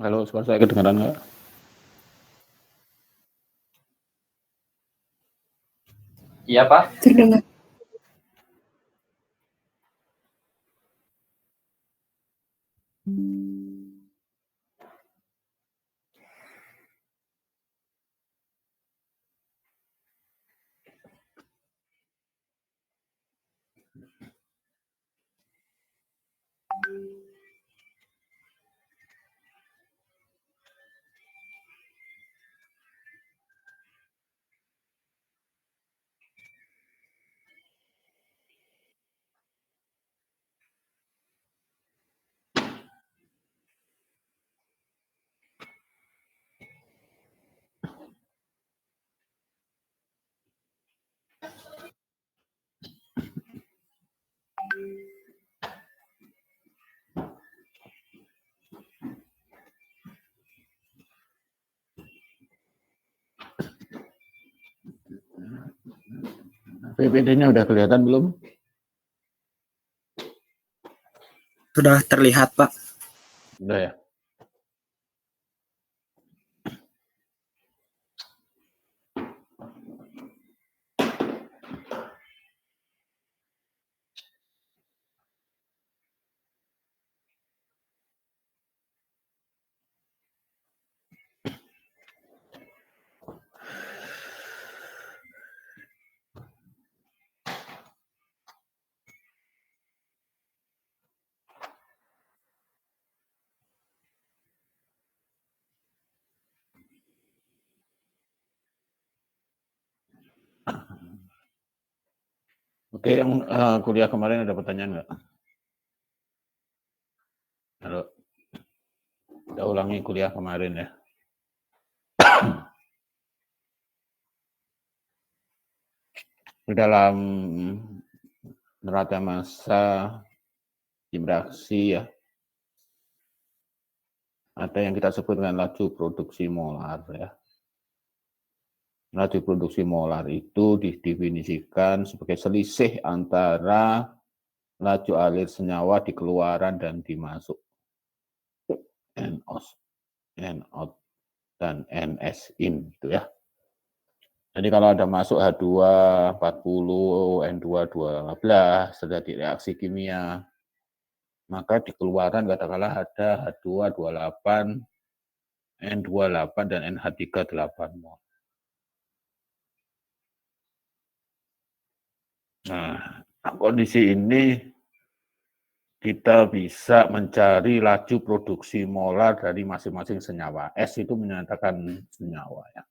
Halo, suara saya kedengaran nggak? Iya, Pak. Terdengar. PPT-nya udah kelihatan belum? Sudah terlihat, Pak. Udah ya. Oke, yang kuliah kemarin ada pertanyaan nggak? Halo. Kita ulangi kuliah kemarin ya. Di dalam neraca massa interaksi ya, ada yang kita sebut dengan laju produksi molar ya. Laju produksi molar itu didefinisikan sebagai selisih antara laju alir senyawa di keluaran dan di masuk. N out dan NS in gitu ya. Jadi kalau ada masuk H2 40, N2 12 terjadi reaksi kimia, maka di keluaran katakanlah ada H2 28, N2 8 dan NH3 8 mol. Nah, kondisi ini kita bisa mencari laju produksi molar dari masing-masing senyawa. S itu menyatakan senyawa ya.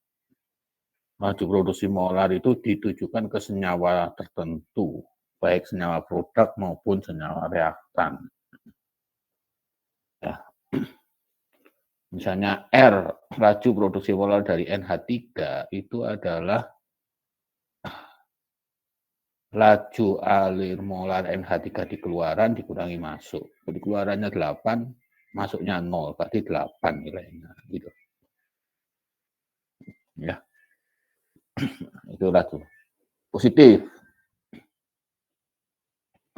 Laju produksi molar itu ditujukan ke senyawa tertentu, baik senyawa produk maupun senyawa reaktan. Ya. Misalnya R, laju produksi molar dari NH3 itu adalah laju alir molar NH3 di keluaran dikurangi masuk. Jadi keluarannya 8, masuknya 0, berarti 8 nilainya. Gitu. Ya. Itu laju positif.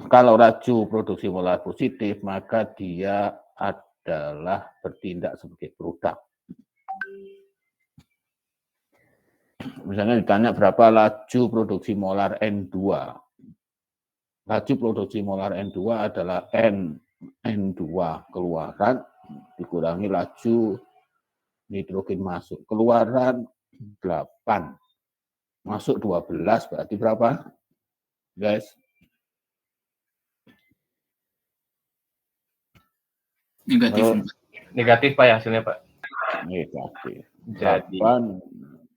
Kalau laju produksi molar positif, maka dia adalah bertindak sebagai produk. Misalnya ditanya berapa laju produksi molar N2. Laju produksi molar N2 adalah N2 keluaran dikurangi laju nitrogen masuk. Keluaran 8, masuk 12, berarti berapa, guys? Negatif. Negatif, Pak, ya, hasilnya, Pak. Negatif. Jadi 8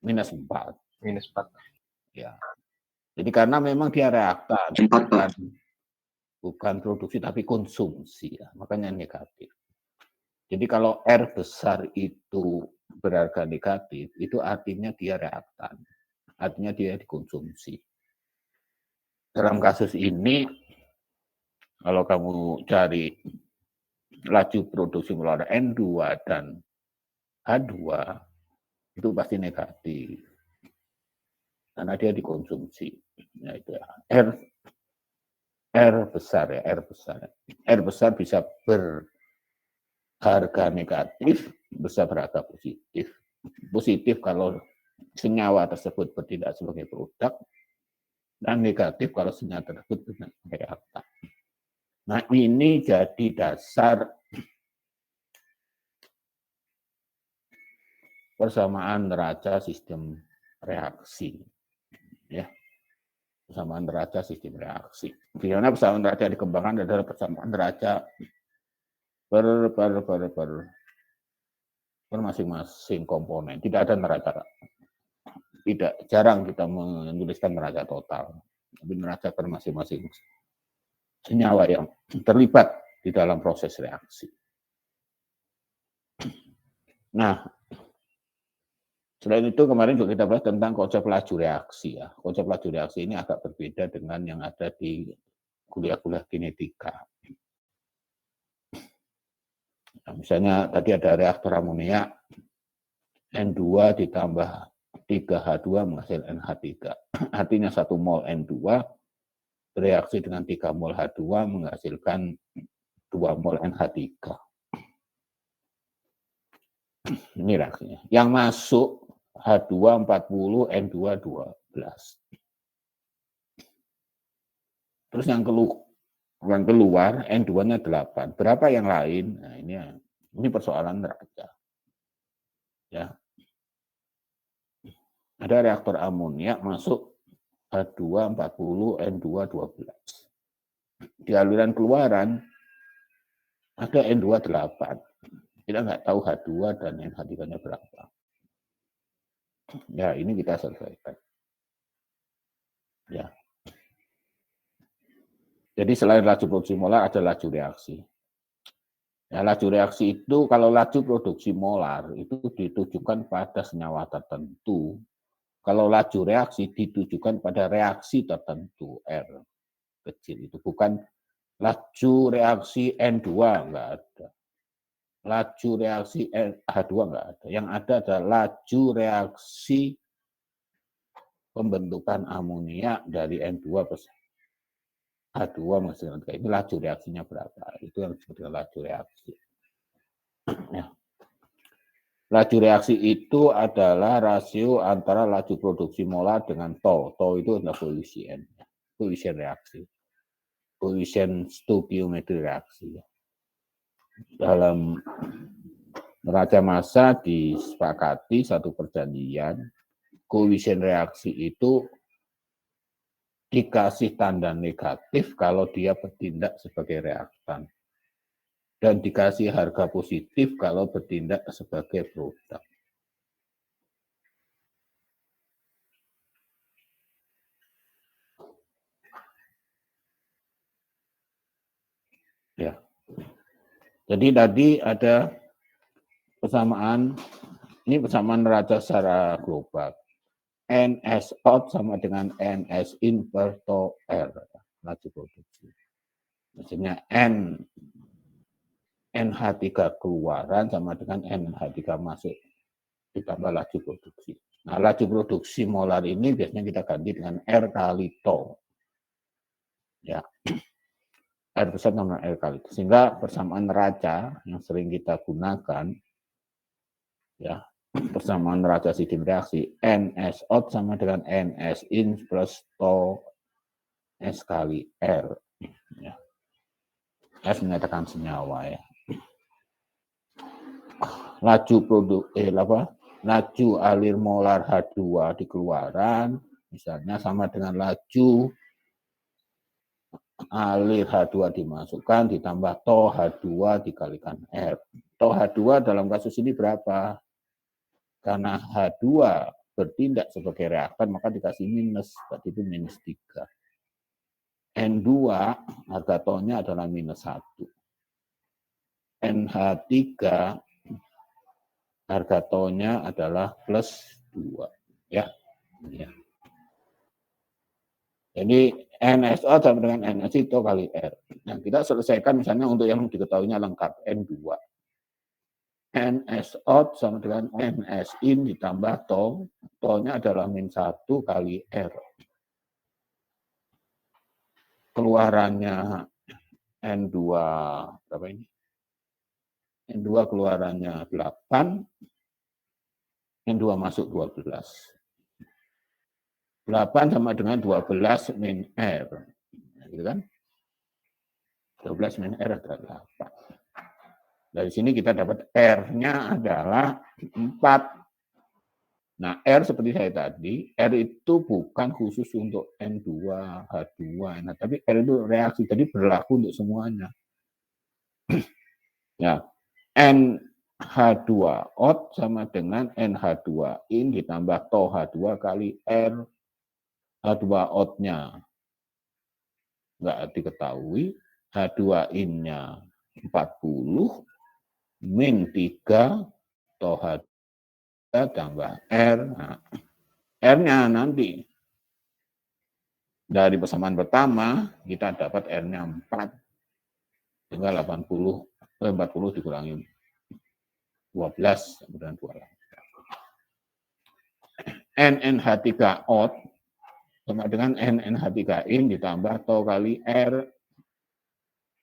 minus 4. minus 4. Ya. Jadi karena memang dia reaktan, bukan produksi tapi konsumsi, ya, makanya negatif. Jadi kalau R besar itu berharga negatif, itu artinya dia reaktan, artinya dia dikonsumsi. Dalam kasus ini, kalau kamu cari laju produksi molar N2 dan H2, itu pasti negatif, karena dia dikonsumsi. Ya, itu ya. R besar ya, R besar. R besar bisa berharga negatif bisa beraga positif. Positif kalau senyawa tersebut bertindak sebagai produk, dan negatif kalau senyawa tersebut bertindak sebagai reaktan. Nah, ini jadi dasar persamaan neraca sistem reaksi. Ya, persamaan neraca sistem reaksi. Di mana persamaan neraca dikembangkan adalah persamaan neraca per masing-masing komponen. Tidak ada neraca, jarang kita menuliskan neraca total, tapi neraca per masing-masing senyawa yang terlibat di dalam proses reaksi. Nah, selain itu kemarin juga kita bahas tentang konsep laju reaksi ya. Konsep laju reaksi ini agak berbeda dengan yang ada di kuliah-kuliah kinetika. Nah, misalnya tadi ada reaktor amonia N2 ditambah 3H2 menghasilkan NH3. Artinya 1 mol N2 bereaksi dengan 3 mol H2 menghasilkan 2 mol NH3. Ini reaksinya. Yang masuk H2 40, N2 12. Terus yang keluar N2-nya 8. Berapa yang lain? Nah, ini persoalan neraca. Ya. Ada reaktor amonia masuk H2 40, N2 12. Di aliran keluaran ada N2 8. Kita nggak tahu H2 dan NH3-nya berapa. Ya, ini kita selesaikan. Ya. Jadi selain laju produksi molar ada laju reaksi. Ya, laju reaksi itu kalau laju produksi molar itu ditujukan pada senyawa tertentu. Kalau laju reaksi ditujukan pada reaksi tertentu, R kecil itu, bukan laju reaksi N2, enggak ada. Laju reaksi H2 enggak ada. Yang ada adalah laju reaksi pembentukan amonia dari N2 plus H2 menghasilkan. Ini laju reaksinya berapa? Itu yang disebut dengan laju reaksi. Ya. Laju reaksi itu adalah rasio antara laju produksi molar dengan tau. Tau itu adalah koefisien reaksi. Koefisien stoikiometri reaksi. Dalam neraca massa disepakati satu perjanjian, koefisien reaksi itu dikasih tanda negatif kalau dia bertindak sebagai reaktan. Dan dikasih harga positif kalau bertindak sebagai produk. Ya. Jadi tadi ada persamaan, ini persamaan neraca secara global. NS out sama dengan NS in per tau R, laju produksi. Maksudnya NH3 keluaran sama dengan NH3 masuk ditambah laju produksi. Nah, laju produksi molar ini biasanya kita ganti dengan R kali tau. Ya. R besar sama R kali itu. Sehingga persamaan neraca yang sering kita gunakan, ya, persamaan neraca sistem reaksi, NS out sama dengan NS in plus tau S kali R. Ya. S menyatakan senyawa ya. Laju alir molar H2 di keluaran, misalnya sama dengan laju alir H2 dimasukkan ditambah tau H2 dikalikan R. Tau H2 dalam kasus ini berapa? Karena H2 bertindak sebagai reaktan maka dikasih minus, tadi itu minus 3. N2 harga taunya adalah minus 1. NH3 harga taunya adalah plus 2. Ya. Ya. Jadi NSO sama dengan NS itu kali R. Nah, kita selesaikan misalnya untuk yang diketahuinya lengkap N2. NS out sama dengan NS in ditambah tau. Tau-nya adalah min 1 kali R. Keluarannya N2 berapa ini? N2 keluarannya 8, N2 masuk 12. 8 sama dengan 12 min R. Gitu kan? 12 min R adalah 8. Dari sini kita dapat R-nya adalah 4. Nah, R seperti saya tadi, R itu bukan khusus untuk N2, H2, nah, tapi R itu reaksi, jadi berlaku untuk semuanya. Ya, NH2 out sama dengan NH2 in ditambah TOH 2 kali R H2 out-nya. Nggak diketahui, H2 in-nya 40, min 3, TOH tambah R. Nah, R-nya nanti dari persamaan pertama kita dapat R-nya 4 tinggal 40 dikurangi 12 kemudian 28. NNH3 out sama dengan NNH3 in ditambah TO kali R.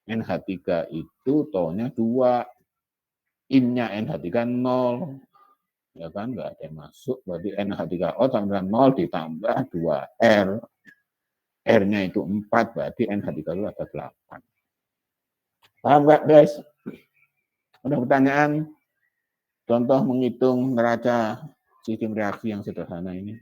NH3 itu TO-nya 2, in-nya NH3 0. Ya kan, nggak ada yang masuk, berarti NH3 out sama dengan 0 ditambah 2R. R-nya itu 4, berarti NH3 itu ada 8. Paham nggak, guys? Ada pertanyaan? Contoh menghitung neraca sistem reaksi yang sederhana ini.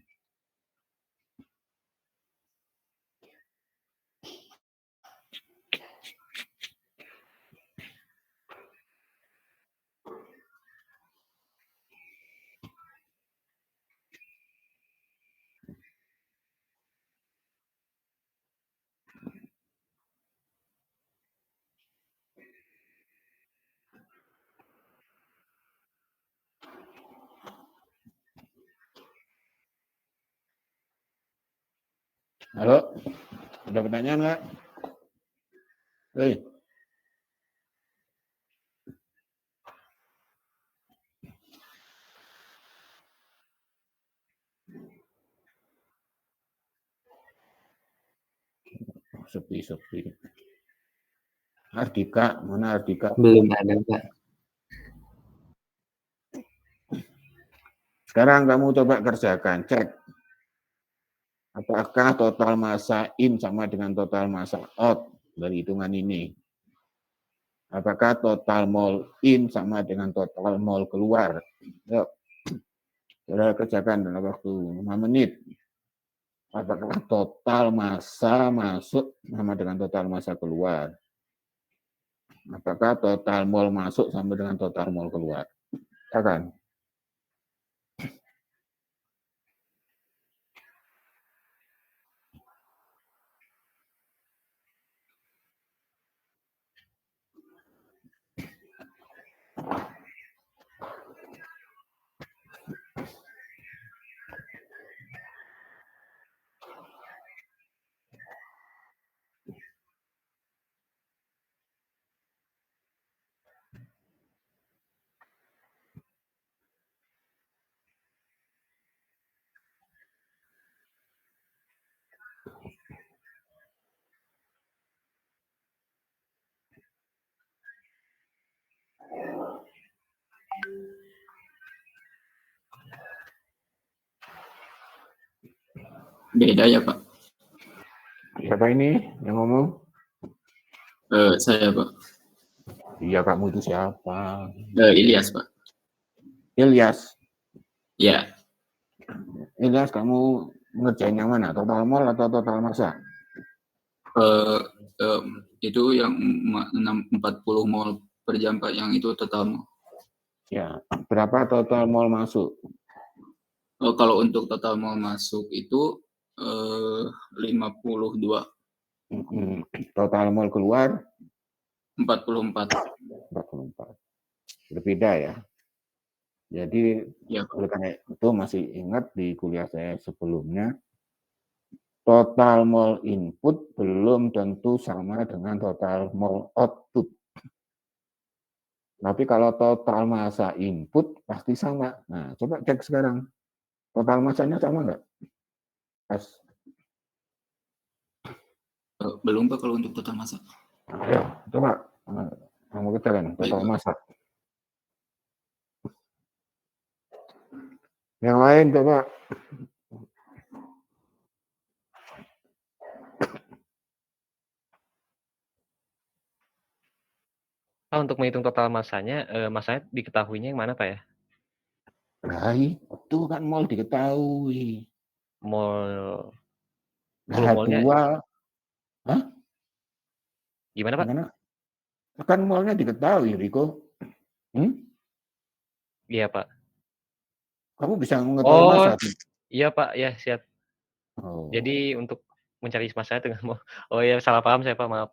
Halo? Ada pertanyaan nggak? Hei. Sepi. Ardika, mana Ardika? Belum ada, Pak. Sekarang kamu coba kerjakan, cek. Apakah total massa in sama dengan total massa out dari hitungan ini? Apakah total mol in sama dengan total mol keluar? Yuk, saudara kerjakan dalam waktu 5 menit. Apakah total massa masuk sama dengan total massa keluar? Apakah total mol masuk sama dengan total mol keluar? Akan. Beda ya, Pak. Siapa ini yang ngomong? Saya, Pak. Iya, kamu itu siapa? Ilyas, Pak. Ilyas. Ya. Ilyas, kamu ngerjain yang mana? Total mol atau total massa? Itu yang 40 mol per jam, Pak. Yang itu total mol. Ya, berapa total mol masuk? Kalau untuk total mol masuk itu 52. Total mol keluar? 44. 44. Berbeda ya. Jadi, Ya, oleh karena itu masih ingat di kuliah saya sebelumnya, total mol input belum tentu sama dengan total mol output. Tapi kalau total massa input pasti sama. Nah, coba cek sekarang. Total massanya sama nggak? belum, Pak, kalau untuk total massa. Ya, coba kamu katakan total massa. Yang lain coba. Pak, untuk menghitung total masanya diketahuinya yang mana Pak ya? Nah, itu kan mol diketahui. Mol 10 Nah, molnya 2, hah? gimana Pak? Gimana? Kan molnya diketahui, Riko. Iya Pak. Kamu bisa mengetahui Oh, masa. iya Pak, ya siap. Oh. Jadi untuk mencari masa dengan mol. Oh ya, salah paham saya Pak, maaf.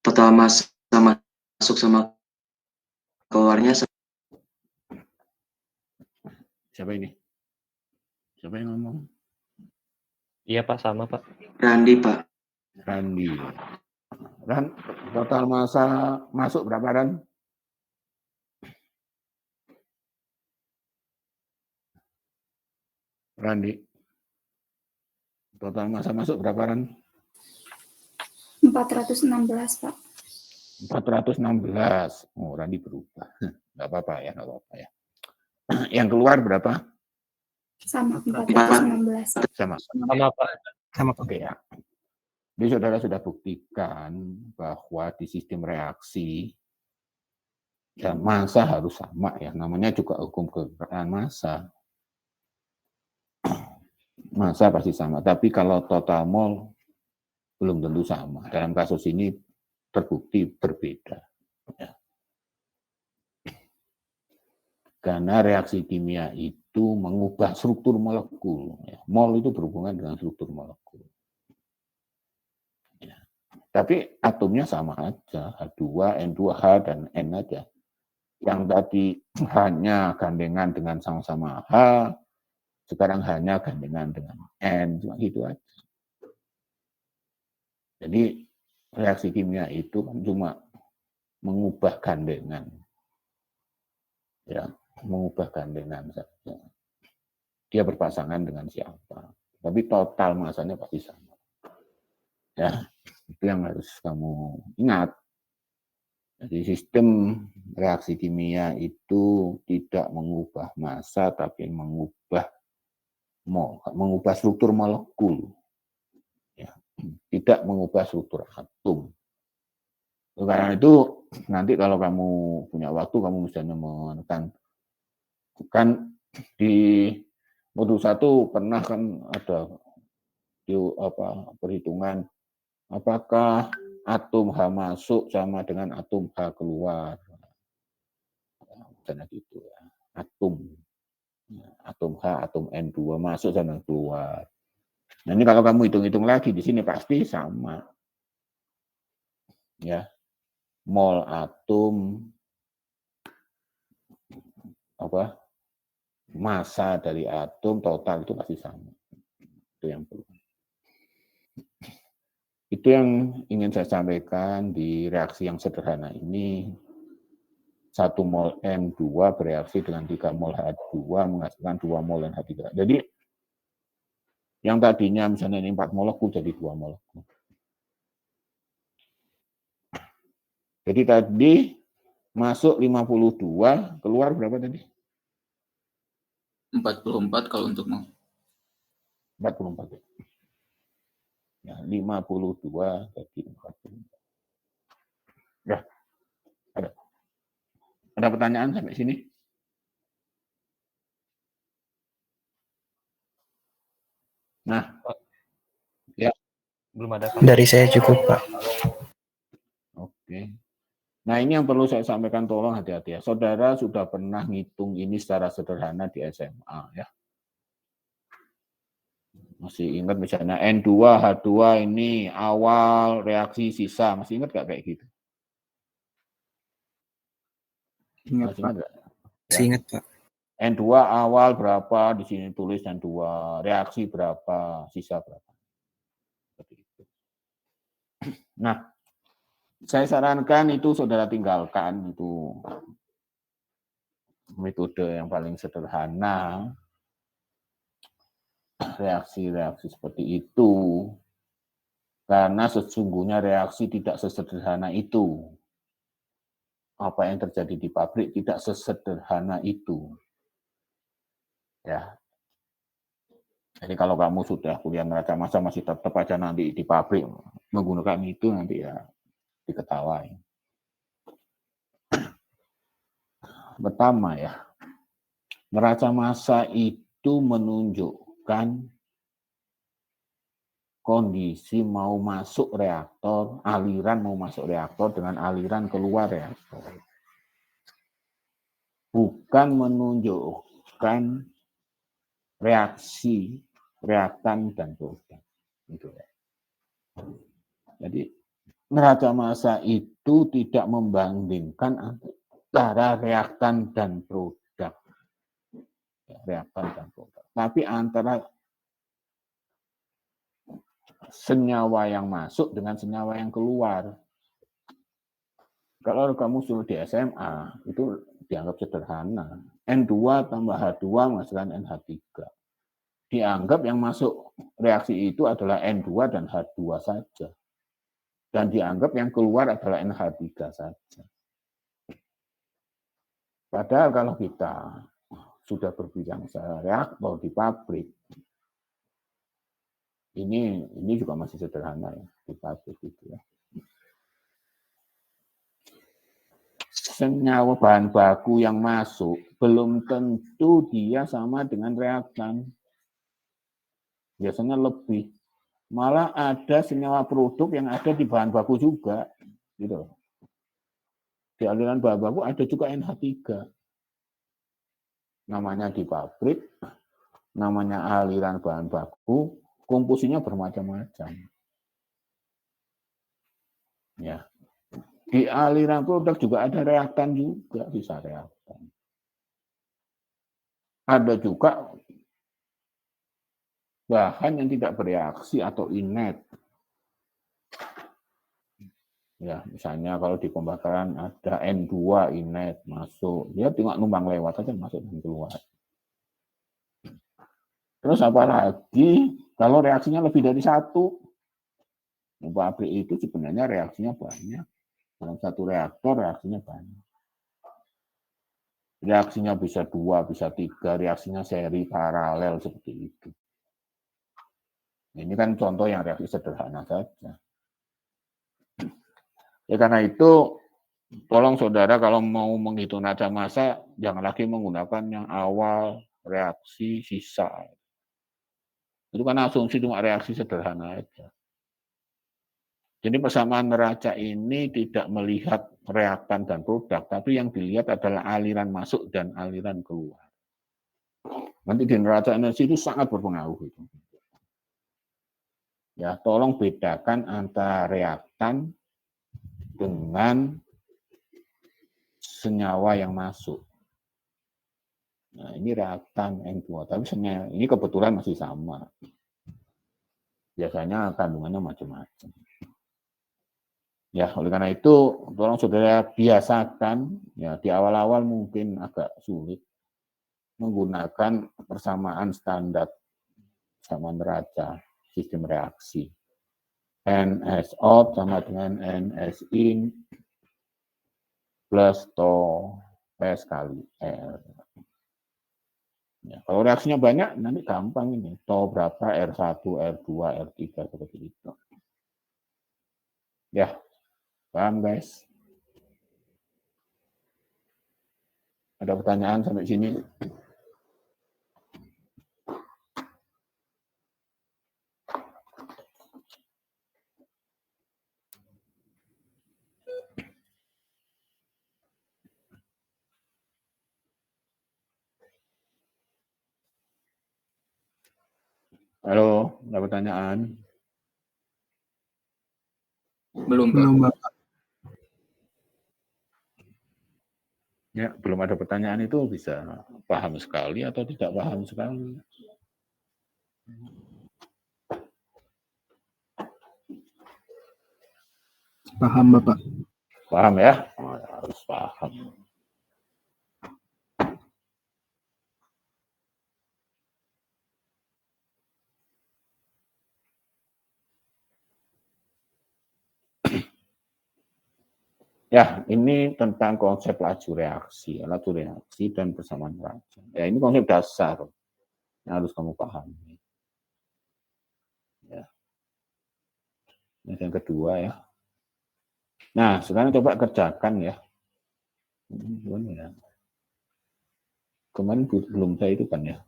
Total massa masuk sama keluarnya Siapa ini? Siapa yang ngomong? Iya Pak, sama Pak. Randi, Pak. Randi. Dan total masa masuk berapa, Ran? Randi. Total masa masuk berapa, Ran? 416, Pak. 416. Oh, Randi berubah. Nggak apa-apa ya, nggak apa-apa ya. Yang keluar berapa? Sama 416. Sama. Sama Pak. Sama Pak. Oke ya. Jadi saudara sudah buktikan bahwa di sistem reaksi ya massa harus sama ya. Namanya juga hukum kegerakan massa. Massa pasti sama. Tapi kalau total mol belum tentu sama. Dalam kasus ini terbukti berbeda. Ya. Karena reaksi kimia itu mengubah struktur molekul. Ya. Mol itu berhubungan dengan struktur molekul. Ya. Tapi atomnya sama aja, H2, N2H, dan N aja. Yang tadi hanya gandengan dengan sama-sama H, sekarang hanya gandengan dengan N, cuma gitu aja. Jadi reaksi kimia itu kan cuma mengubah gandengan. Ya, mengubah gandengan saja. Dia berpasangan dengan siapa. Tapi total masanya pasti sama. Ya, itu yang harus kamu ingat. Jadi sistem reaksi kimia itu tidak mengubah massa, tapi mengubah struktur molekul. Ya, tidak mengubah struktur atom. Karena itu nanti kalau kamu punya waktu, kamu misalnya menekan, kan di modul 1 pernah kan ada perhitungan apakah atom H masuk sama dengan atom H keluar. Misalnya gitu ya. Atom H, atom N2 masuk sama keluar. Nah, ini kalau kamu hitung-hitung lagi di sini pasti sama. Ya. Mol atom massa dari atom total itu pasti sama. Itu yang perlu. Itu yang ingin saya sampaikan di reaksi yang sederhana ini. 1 mol N2 bereaksi dengan 3 mol H2 menghasilkan 2 mol NH3. Jadi yang tadinya misalnya ini 4 molekul jadi 2 molekul. Jadi tadi masuk 52, keluar berapa tadi? 44 kalau untuk mol. 44. Ya, 52 jadi 44. Ya. Ada pertanyaan sampai sini? Nah, ya. Belum ada Pak. Dari saya cukup, Pak. Oke. Nah, ini yang perlu saya sampaikan, tolong hati-hati ya. Saudara sudah pernah ngitung ini secara sederhana di SMA ya. Masih ingat misalnya N2, H2 ini awal reaksi sisa. Masih ingat nggak kayak gitu? Ingat, Masih Pak. ingat nggak? Masih ingat, Pak. N2 awal berapa, di sini tulis N2, reaksi berapa, sisa berapa. Seperti itu. Nah, saya sarankan itu saudara tinggalkan, itu metode yang paling sederhana, reaksi-reaksi seperti itu. Karena sesungguhnya reaksi tidak sesederhana itu. Apa yang terjadi di pabrik tidak sesederhana itu. Ya. Jadi kalau kamu sudah kuliah neraca massa masih tetap aja nanti di pabrik menggunakan itu, nanti ya diketawain. Pertama ya, neraca massa itu menunjukkan kondisi mau masuk reaktor, aliran mau masuk reaktor dengan aliran keluar reaktor. Bukan menunjukkan reaksi, reaktan, dan produk. Gitu ya. Jadi neraca massa itu tidak membandingkan antara reaktan dan produk. Reaktan dan produk. Tapi antara senyawa yang masuk dengan senyawa yang keluar. Kalau kamu suruh di SMA, itu dianggap sederhana. N2 tambah H2 menghasilkan NH3. Dianggap yang masuk reaksi itu adalah N2 dan H2 saja. Dan dianggap yang keluar adalah NH3 saja. Padahal kalau kita sudah berbicara reaktor di pabrik, ini juga masih sederhana ya di pabrik itu ya. Senyawa bahan baku yang masuk belum tentu dia sama dengan reaktan. Biasanya lebih. Malah ada senyawa produk yang ada di bahan baku juga. Gitu. Di aliran bahan baku ada juga NH3. Namanya di pabrik, namanya aliran bahan baku, komposisinya bermacam-macam. Ya. Di aliran produk juga ada reaktan juga, bisa reaktan. Ada juga bahan yang tidak bereaksi atau inert. Ya, misalnya kalau di pembakaran ada N2 inert masuk, dia tinggal numpang lewat saja masuk dan keluar. Terus apalagi kalau reaksinya lebih dari satu, pabrik itu sebenarnya reaksinya banyak. Dalam satu reaktor reaksinya banyak. Reaksinya bisa 2, bisa 3, reaksinya seri paralel seperti itu. Ini kan contoh yang reaksi sederhana saja. Ya karena itu, tolong saudara kalau mau menghitung neraca massa, jangan lagi menggunakan yang awal reaksi sisa. Itu kan asumsi cuma reaksi sederhana aja. Jadi persamaan neraca ini tidak melihat reaktan dan produk, tapi yang dilihat adalah aliran masuk dan aliran keluar. Nanti di neraca energi itu sangat berpengaruh. Itu. Ya, tolong bedakan antara reaktan dengan senyawa yang masuk. Nah, ini reaktan N2, tapi senyawa ini kebetulan masih sama. Biasanya kandungannya macam-macam. Ya, oleh karena itu, tolong saudara biasakan, ya di awal-awal mungkin agak sulit menggunakan persamaan standar sama neraca sistem reaksi. NS out sama dengan NS in plus tau S kali R. Ya, kalau reaksinya banyak, nanti gampang ini. Tau berapa, R1, R2, R3, seperti itu. Ya, paham guys? Ada pertanyaan sampai sini? Halo, ada pertanyaan? Belum, Pak. Belum, Bapak. Ya, belum ada pertanyaan itu bisa paham sekali atau tidak paham sekali. Paham, Bapak. Paham ya? Oh, harus paham. Ya, ini tentang konsep laju reaksi dan persamaan reaksi. Ya, ini konsep dasar yang harus kamu pahami. Ya. Ini yang kedua ya. Nah, sekarang coba kerjakan ya. Ya. Kemarin belum saya itu kan ya.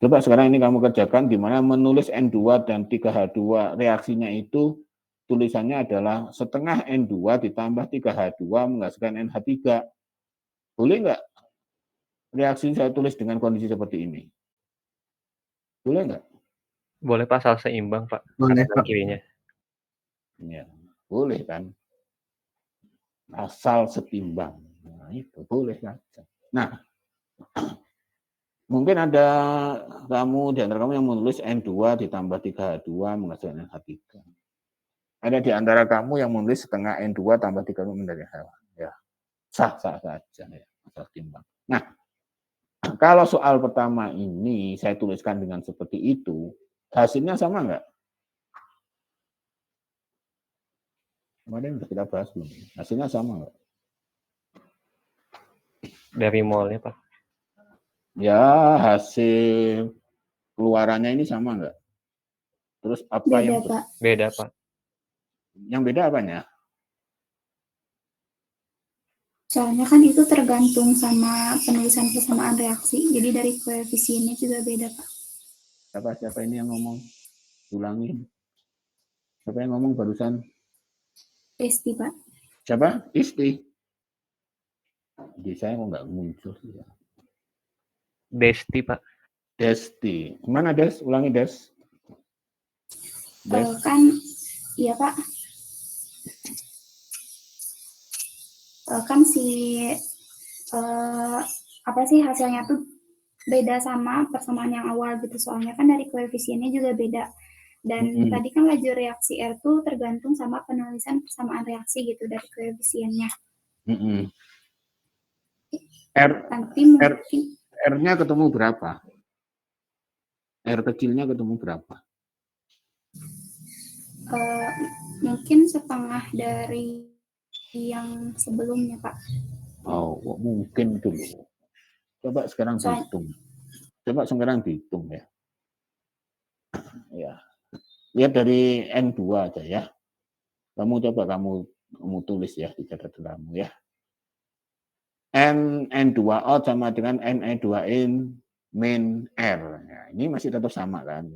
Coba sekarang ini kamu kerjakan di mana menulis N2 dan 3H2 reaksinya itu tulisannya adalah setengah N2 ditambah 3H2 menghasilkan NH3. Boleh nggak reaksi saya tulis dengan kondisi seperti ini? Boleh nggak? Boleh Pak, asal seimbang Pak, Boleh, kanan dan Pak. kirinya. Ya, boleh kan? Asal setimbang. Nah, itu boleh saja. Nah, mungkin ada kamu di antara kamu yang menulis N2 ditambah 3H2 menghasilkan NH3. Ada di antara kamu yang menulis setengah N2 tambah 3H2 menjadi hewan. Ya, sah-sah saja ya, asal setimbang. Nah, kalau soal pertama ini saya tuliskan dengan seperti itu, hasilnya sama nggak? Kemarin sudah kita bahas belum? Hasilnya sama nggak? Dari molnya Pak. Ya, hasil keluarannya ini sama nggak? Terus apa Beda, yang Pak. Beda Pak. yang beda apanya? Soalnya kan itu tergantung sama penulisan persamaan reaksi. Jadi dari koefisiennya juga beda, Pak. Siapa ini yang ngomong? Ulangin. Siapa yang ngomong barusan? Pasti, Pak. Siapa? Isti. Di saya kok nggak muncul ya. Desti Pak. Desti. Mana Des? Ulangi Des. Des. Kan, iya Pak. Kan apa sih hasilnya tuh beda sama persamaan yang awal gitu. Soalnya kan dari koefisiennya juga beda. Dan tadi kan laju reaksi R tuh tergantung sama penulisan persamaan reaksi gitu dari koefisiennya. Nanti mungkin R-nya ketemu berapa? R kecilnya ketemu berapa? mungkin setengah dari yang sebelumnya, Pak. Oh, mungkin dulu. Coba sekarang dihitung. Coba sekarang dihitung ya. Ya. Lihat dari N2 aja ya. Kamu tulis ya di catatan kamu ya. N2 out sama dengan NE2 in min R. Ya, ini masih tetap sama kan.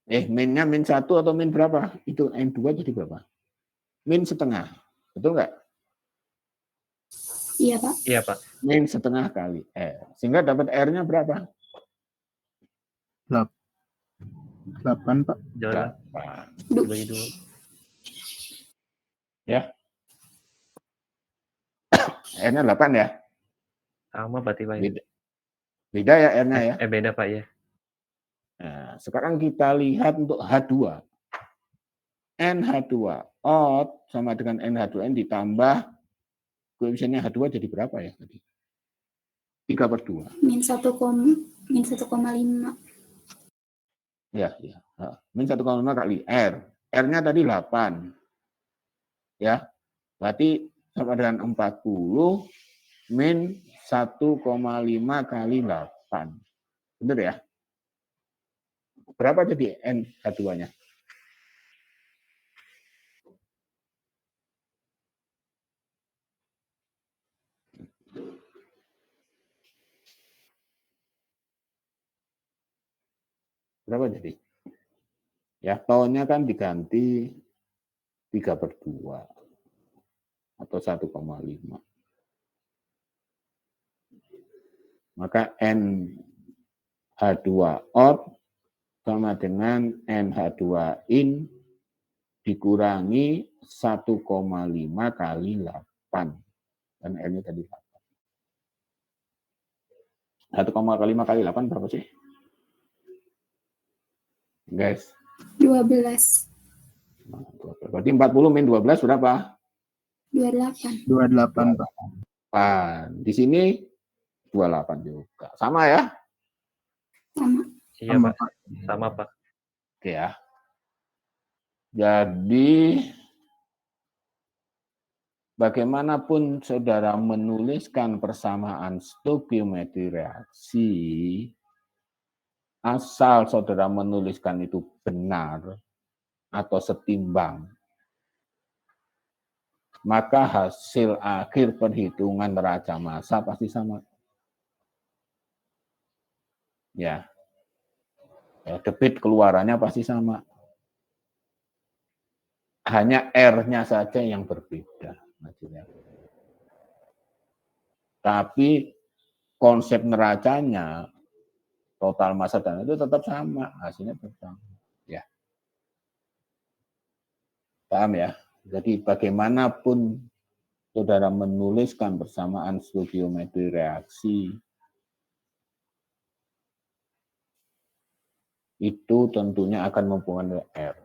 Minnya min 1 atau min berapa? Itu N2 jadi berapa? Min setengah. Betul nggak? Iya, Pak. Iya Pak. Min setengah kali R. Sehingga dapat R-nya berapa? 8, Pak. 8. Bagi 2. Ya. R-nya 8 ya? Sama berarti Pak. Beda ya R-nya ya? Beda Pak ya. Nah, sekarang kita lihat untuk H2. NH2 out sama dengan NH2N ditambah koefisiennya H2 jadi berapa ya tadi? 3/2. Min 1,5. Ya. Min 1,5 kali R. R-nya tadi 8. Ya. Berarti sama dengan 40 min 1,5 kali 8. Benar ya? Berapa jadi NH2-nya? Berapa jadi? Ya, tahunnya kan diganti 3/2 atau 1,5. Maka NH2 out sama dengan NH2 in dikurangi 1,5 kali 8. Dan R-nya tadi 8. 1,5 kali 8 berapa sih? Guys. 12. Berarti 40 min 12 berapa? 28. 28, Pak. Di sini 28 juga. Sama ya? Sama. Iya, Sama, Pak. Pak. Sama, Pak. Oke ya. Jadi bagaimanapun saudara menuliskan persamaan stoikiometri reaksi, asal saudara menuliskan itu benar atau setimbang, maka hasil akhir perhitungan neraca massa pasti sama. Ya, debit keluarannya pasti sama. Hanya R-nya saja yang berbeda. Tapi konsep neracanya, total massa dan itu tetap sama, hasilnya tetap sama. Ya. Paham ya? Jadi bagaimanapun saudara menuliskan persamaan stoikiometri reaksi, itu tentunya akan mempengaruhi R.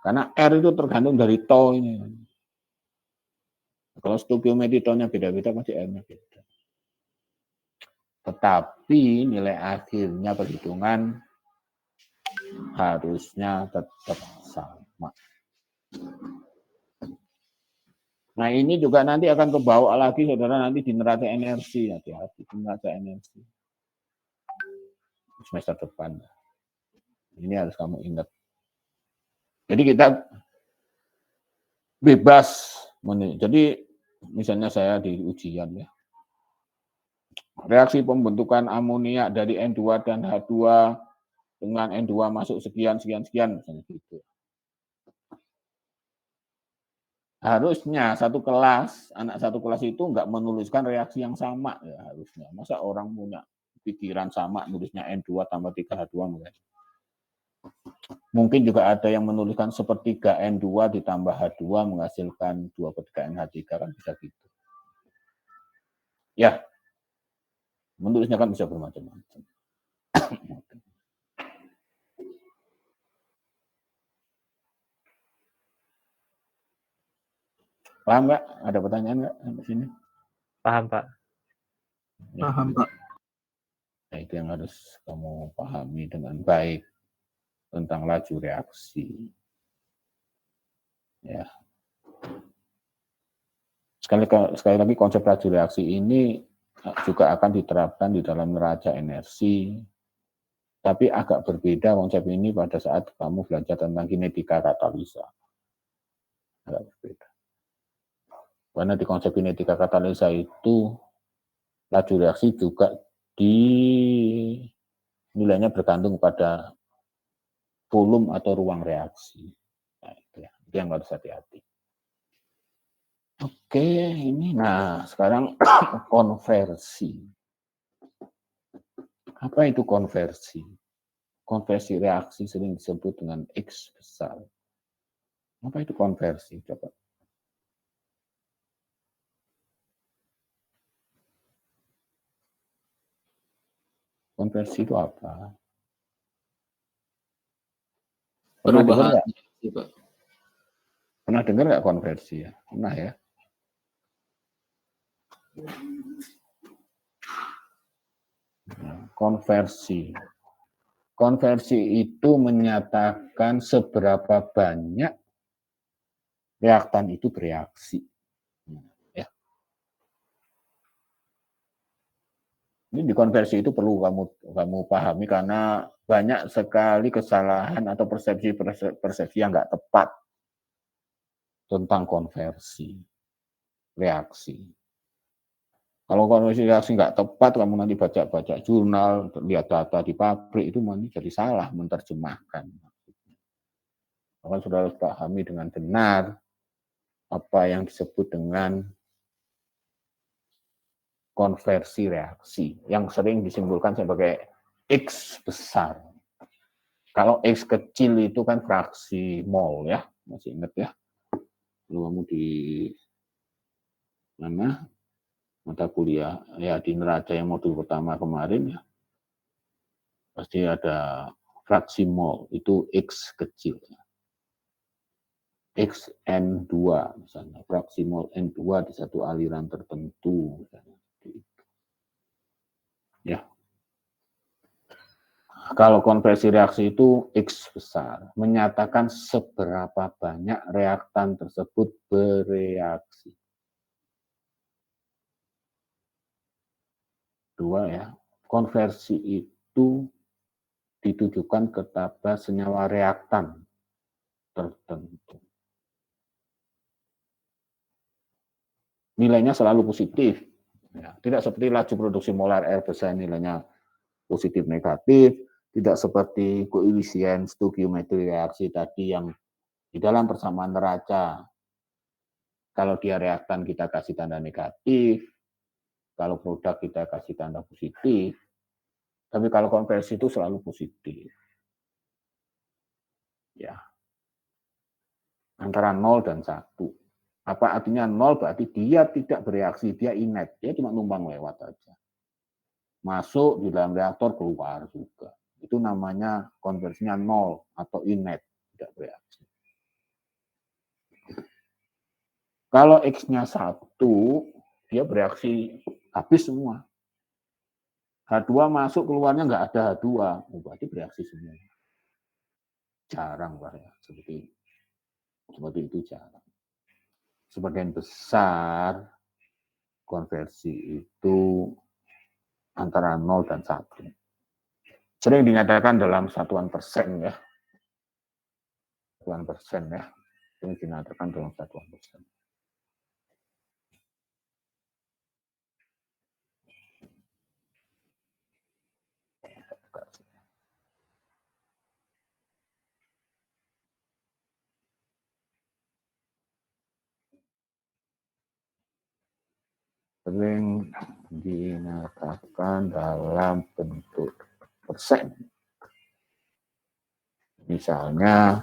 Karena R itu tergantung dari tau ini. Kalau stoikiometri tau-nya beda-beda, pasti R-nya beda. Tetapi nilai akhirnya perhitungan harusnya tetap sama. Nah ini juga nanti akan kebawa lagi saudara nanti di neraca energi, hati-hati di neraca energi semester depan. Ini harus kamu ingat. Jadi kita bebas. Jadi misalnya saya di ujian ya, reaksi pembentukan amonia dari N2 dan H2 dengan N2 masuk sekian misalnya gitu. Harusnya anak satu kelas itu nggak menuliskan reaksi yang sama ya harusnya. Masa orang punya pikiran sama nulisnya N2 tambah 3H2 mungkin juga ada yang menuliskan sepertiga N2 ditambah H2 menghasilkan 2/3 NH3 kan bisa gitu. Ya, menulisnya kan bisa bermacam-macam. Paham nggak? Ada pertanyaan nggak sampai sini? Paham, Pak. Ya. Paham, Pak. Nah, itu yang harus kamu pahami dengan baik tentang laju reaksi. Ya. Sekali lagi konsep laju reaksi ini juga akan diterapkan di dalam neraca energi, tapi agak berbeda konsep ini pada saat kamu belajar tentang kinetika katalisa. Agak berbeda. Karena di konsep kinetika katalisa itu laju reaksi juga nilainya bergantung pada volume atau ruang reaksi. Nah, itu yang harus hati-hati. Oke, ini sekarang konversi. Apa itu konversi? Konversi reaksi sering disebut dengan X besar. Apa itu konversi? Coba. Konversi itu apa? Pernah dengar Perubahan. nggak? Pernah dengar nggak konversi ya? Pernah ya? Konversi. Konversi itu menyatakan seberapa banyak reaktan itu bereaksi. Ya. Ini di konversi itu perlu kamu pahami karena banyak sekali kesalahan atau persepsi yang nggak tepat tentang konversi reaksi. Kalau konversi reaksi nggak tepat, kamu nanti baca jurnal, lihat data di pabrik, itu nanti jadi salah menerjemahkan. Maka sudah harus pahami dengan benar apa yang disebut dengan konversi reaksi, yang sering disimpulkan sebagai X besar. Kalau X kecil itu kan fraksi mol ya, masih ingat ya? Kalau kamu di mana? Mata kuliah ya di neraca yang modul pertama kemarin ya pasti ada fraksi mol, itu X kecil. X N2 misalnya, fraksi mol N2 di satu aliran tertentu. Misalnya. Ya. Kalau konversi reaksi itu X besar, menyatakan seberapa banyak reaktan tersebut bereaksi. Dua ya, konversi itu ditujukan kepada senyawa reaktan tertentu. Nilainya selalu positif. Ya, tidak seperti laju produksi molar air besar nilainya positif negatif, tidak seperti koefisien stoikiometri reaksi tadi yang di dalam persamaan neraca. Kalau dia reaktan kita kasih tanda negatif, kalau produk kita kasih tanda positif, tapi kalau konversi itu selalu positif. Ya. Antara 0 dan 1. Apa artinya 0? Berarti dia tidak bereaksi, dia inet, dia cuma numpang lewat aja. Masuk di dalam reaktor, keluar juga. Itu namanya konversinya 0 atau inet, tidak bereaksi. Kalau X-nya 1, dia bereaksi habis semua. H2 masuk, keluarnya nggak ada H2, berarti bereaksi semua. Jarang lah ya, seperti itu jarang. Sebagian besar konversi itu antara 0 dan 1. Sering dinyatakan dalam satuan persen ya. Satuan persen ya. Sering dinyatakan dalam satuan persen. Sering dinyatakan dalam bentuk persen. Misalnya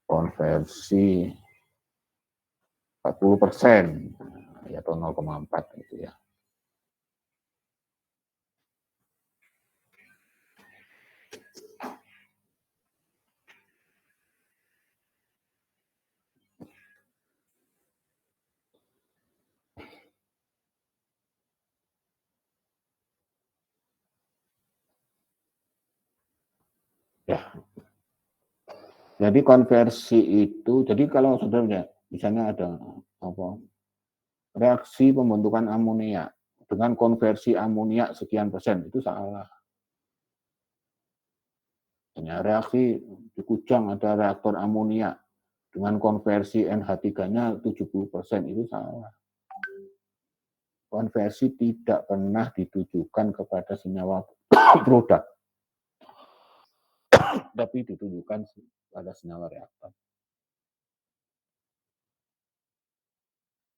konversi 40% atau 0,4 gitu ya. Ya. Jadi konversi itu, jadi kalau saudara misalnya ada reaksi pembentukan amonia dengan konversi amonia sekian persen, itu salah. Reaksi di Kujang ada reaktor amonia dengan konversi NH3-nya 70%, itu salah. Konversi tidak pernah ditujukan kepada senyawa produk, tapi ditujukan pada senyawa reaktan.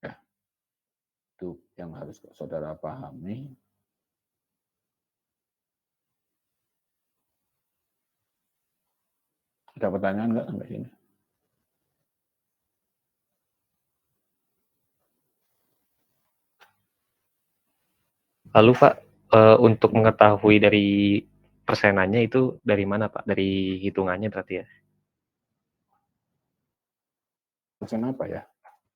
Ya, itu yang harus saudara pahami. Ada pertanyaan nggak sampai sini? Lalu Pak, untuk mengetahui dari persenannya itu dari mana Pak? Dari hitungannya berarti ya? Persen apa ya?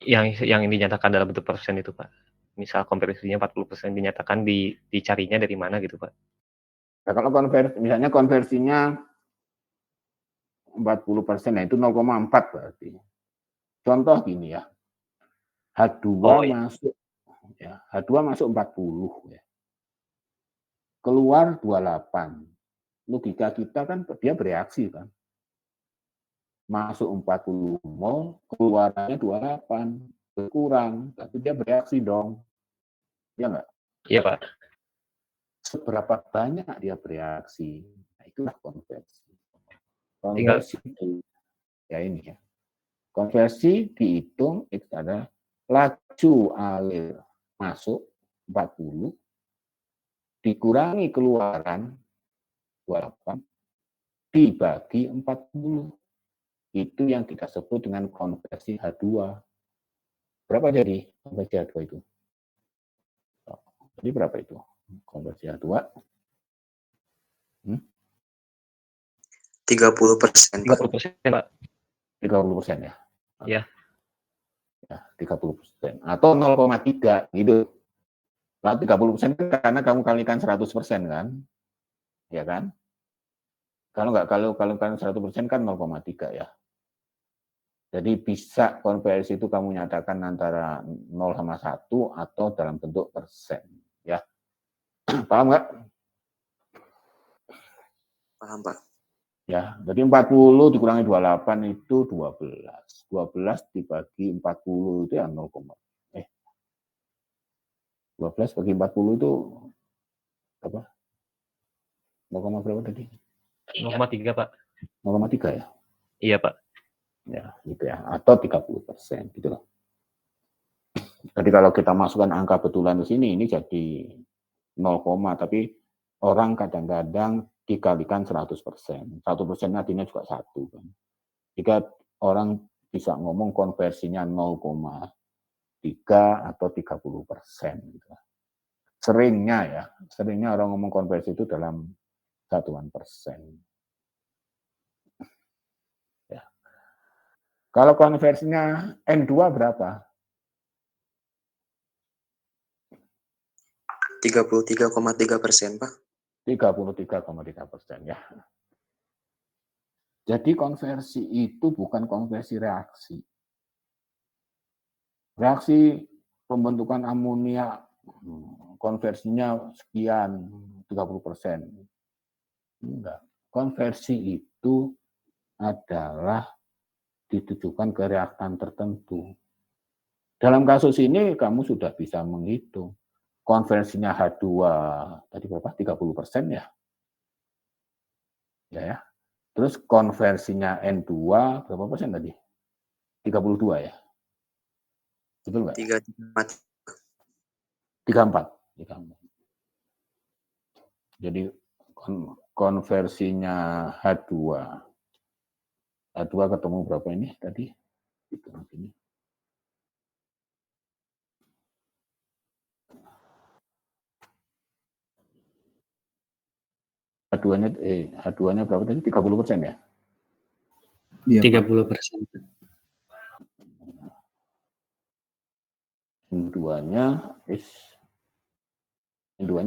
Yang dinyatakan dalam bentuk persen itu Pak. Misal konversinya 40% dinyatakan dicarinya dari mana gitu Pak? Nah, kalau misalnya konversinya 40%, nah itu 0,4 berarti. Contoh gini ya, H2 masuk ya, H2 masuk 40 ya. Keluar 28. Logika kita kan dia bereaksi kan. Masuk 40 mol, keluarannya 28, berkurang, tapi dia bereaksi dong. Ya enggak? Iya Pak. Seberapa banyak dia bereaksi? Nah, itulah konversi. Konversi ya ini ya. Konversi dihitung X ada laju alir masuk 40 dikurangi keluaran 28 dibagi 40. Itu yang kita sebut dengan konversi H2. Berapa jadi konversi H2 itu? Jadi berapa itu konversi H2? 30%, Pak. 30%, Pak. 30% ya? Iya. Ya, 30%. Atau 0,3 gitu. Nah, 30% karena kamu kalikan 100% kan? Ya kan? Kalau kalikan 100% kan 0,3 ya. Jadi bisa konversi itu kamu nyatakan antara 0 sama 1 atau dalam bentuk persen. Ya. Paham nggak? Paham, Pak. Ya, jadi 40 dikurangi 28 itu 12. 12 dibagi 40 itu ya 0, 12 bagi 40 itu apa? 0, berapa tadi? 0,3, Pak. 0,3 ya? Iya, Pak. Ya, gitu ya. Atau 30% gitu loh. Jadi kalau kita masukkan angka betulan ke sini, ini jadi 0, tapi orang kadang-kadang dikalikan 100%. 100% artinya juga 1 kan. Jika orang bisa ngomong konversinya 0,3 atau 30% gitu. Seringnya orang ngomong konversi itu dalam satuan persen. Ya. Kalau konversinya N2 berapa? 33,3%, Pak. 33,3% ya. Jadi konversi itu bukan konversi reaksi. Reaksi pembentukan amonia konversinya sekian 30%. Enggak. Konversi itu adalah ditujukan ke reaktan tertentu. Dalam kasus ini kamu sudah bisa menghitung. Konversinya H2 tadi berapa? 30% ya? Ya. Terus konversinya N2 berapa persen tadi? 32 ya? Betul nggak? 34. Jadi konversinya H2. H2 ketemu berapa ini tadi? Hitung sini. H2-nya berapa tadi? 30% ya? Iya, 30%. N2-nya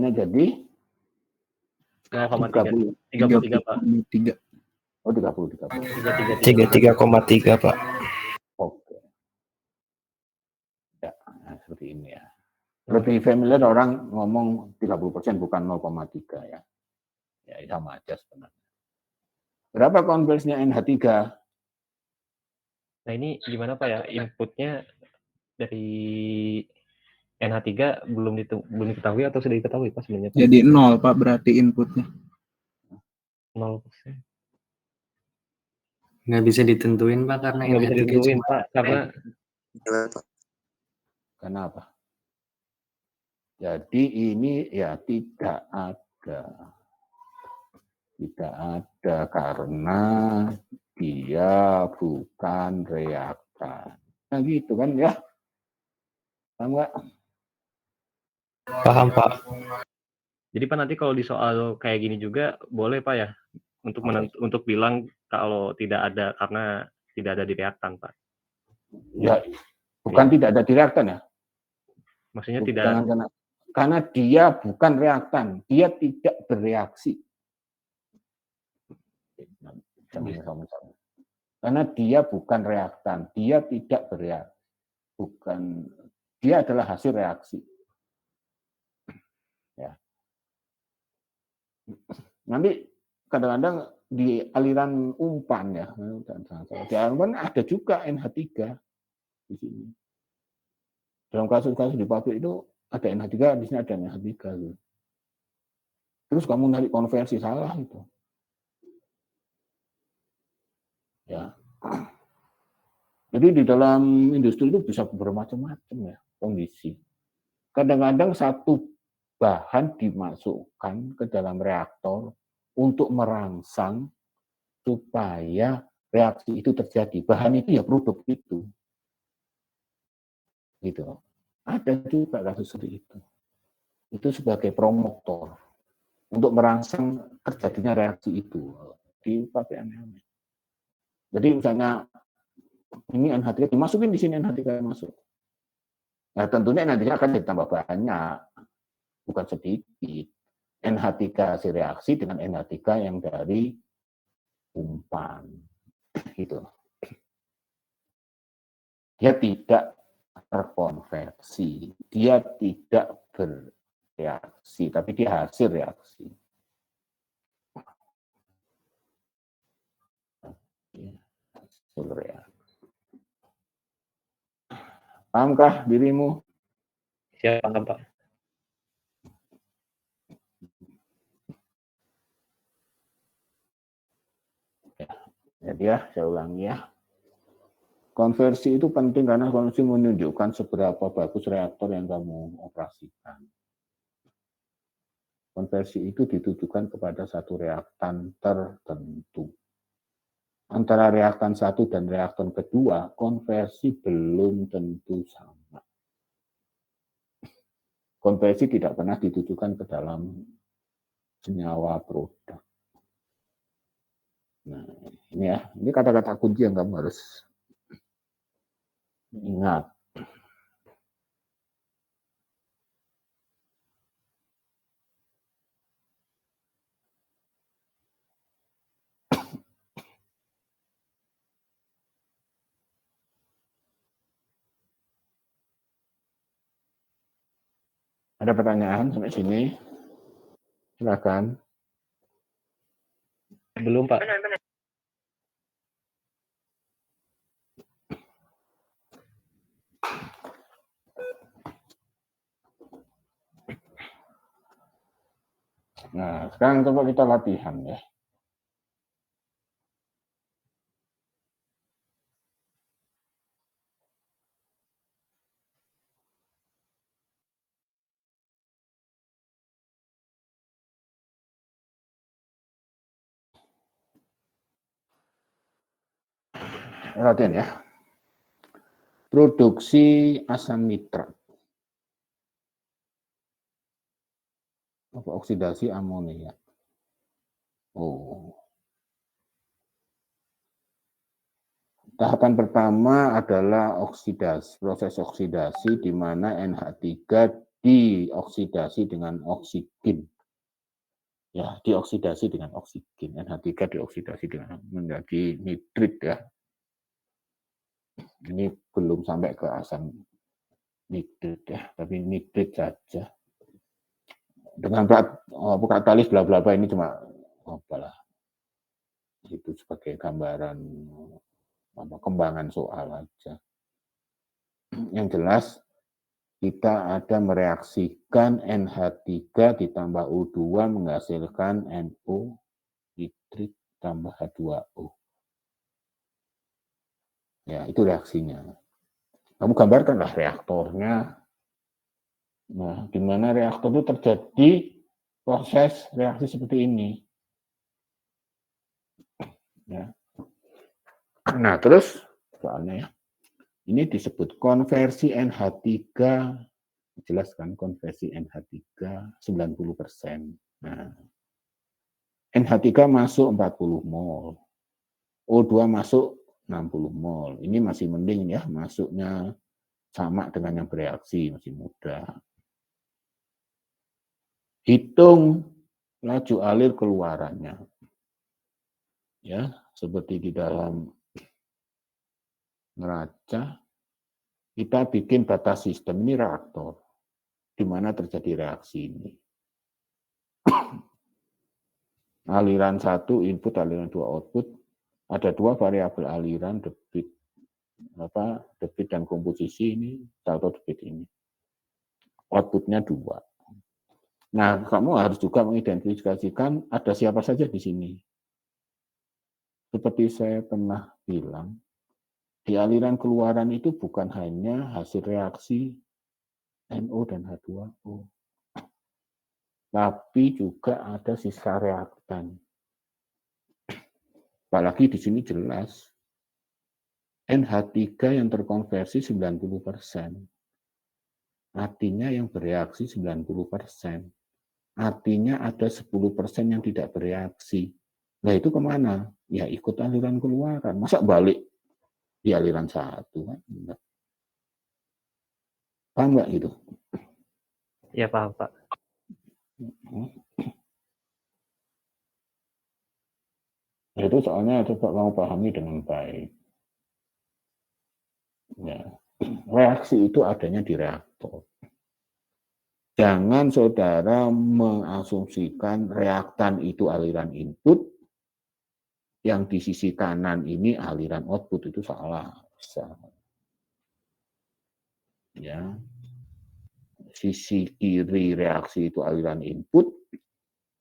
jadi 0,3. 33, Pak. 33. Oh, 33. 33,3, Pak. Oke. Ya, nah, seperti ini ya. Lebih familiar orang ngomong 30% bukan 0,3 ya. Ya, sama aja sebenarnya. Berapa konversinya NH3? Nah, ini gimana, Pak ya? Inputnya dari NH3 belum diketahui atau sudah diketahui, Pak, sebenarnya, Pak? Jadi 0, Pak, berarti inputnya. 0%. Nggak bisa ditentuin, Pak, karena Nggak bisa NH3 ditentuin, cuma Pak, karena Kenapa? Jadi ini ya tidak ada karena dia bukan reaktan. Nah gitu kan ya? Paham nggak? paham, Pak. jadi Pak nanti kalau di soal kayak gini juga boleh, Pak ya, untuk bilang kalau tidak ada karena tidak ada di reaktan, Pak. Ya, bukan tidak ada di reaktan ya. Maksudnya tidak. Karena dia bukan reaktan, dia tidak bereaksi. Karena dia bukan reaktan, dia tidak bereaksi. Dia adalah hasil reaksi. Ya. Nanti kadang-kadang di aliran umpan ya, di aliran umpan ada juga NH3 di sini. Dalam kasus-kasus di pabrik itu ada NH3, di sini ada NH3. Gitu. Terus kamu narik konversi salah itu. Ya. Jadi di dalam industri itu bisa bermacam-macam ya kondisi. Kadang-kadang satu bahan dimasukkan ke dalam reaktor untuk merangsang supaya reaksi itu terjadi. Bahan itu ya produk itu. Gitu. Ada juga kasus seperti itu. Itu sebagai promotor untuk merangsang terjadinya reaksi itu. dipakai aneh-aneh. Jadi misalnya ini NH3 dimasukin di sini, NH3 masuk. Nah, tentunya NH3 akan ditambah banyak, bukan sedikit. NH3 hasil reaksi dengan NH3 yang dari umpan. Gitu. Dia tidak terkonversi, dia tidak bereaksi, tapi dia hasil reaksi. Hasil reaksi. Pahamkah dirimu? Siap, paham, Pak. Jadi ya, saya ulangi ya. Konversi itu penting karena konversi menunjukkan seberapa bagus reaktor yang kamu operasikan. Konversi itu ditujukan kepada satu reaktan tertentu. Antara reaktan satu dan reaktan kedua, konversi belum tentu sama. Konversi tidak pernah ditujukan ke dalam senyawa produk. Nah, ini ya, ini kata-kata kunci yang kamu harus ingat. Ada pertanyaan sampai sini? Silakan. Belum, Pak. Nah, sekarang coba kita latihan ya. Latihan ya. Produksi asam nitrat. Apa oksidasi amonia? Oh. Tahapan pertama adalah oksidasi, proses oksidasi di mana NH3 dioksidasi dengan oksigen. Ya, dioksidasi dengan oksigen. NH3 dioksidasi dengan menjadi nitrit ya. Ini belum sampai ke asam nitrit ya, tapi nitrit saja. Dengan katalis bla bla bla ini cuma apalah. Itu sebagai gambaran kembangan soal aja. Yang jelas kita ada mereaksikan NH3 ditambah O2 menghasilkan NO nitrit tambah H2O. Ya, itu reaksinya. Kamu gambarkanlah reaktornya. Nah, di mana reaktor itu terjadi proses reaksi seperti ini. Ya. Nah, terus soalnya ya. Ini disebut konversi NH3, jelaskan konversi NH3 90%. Nah, NH3 masuk 40 mol, O2 masuk 60 mol. Ini masih mending ya, masuknya sama dengan yang bereaksi, masih mudah. Hitung laju alir keluarannya. Ya, seperti di dalam neraca, kita bikin batas sistem, ini reaktor, di mana terjadi reaksi ini. Aliran 1 input, aliran 2 output, ada 2 variabel aliran, debit dan komposisi ini, atau debit ini. Outputnya 2. Nah, kamu harus juga mengidentifikasikan ada siapa saja di sini. Seperti saya pernah bilang, di aliran keluaran itu bukan hanya hasil reaksi NO dan H2O, tapi juga ada sisa reaktan. Apalagi di sini jelas, NH3 yang terkonversi 90%. Artinya yang bereaksi 90%. Artinya ada 10% yang tidak bereaksi. Nah itu kemana? Ya ikut aliran keluaran. Masa balik di aliran satu kan? Enggak. Paham nggak gitu? Ya paham Pak. Itu soalnya coba kamu pahami dengan baik. Ya. Reaksi itu adanya di reaktor. Jangan saudara mengasumsikan reaktan itu aliran input, yang di sisi kanan ini aliran output, itu salah. Ya. Sisi kiri reaksi itu aliran input,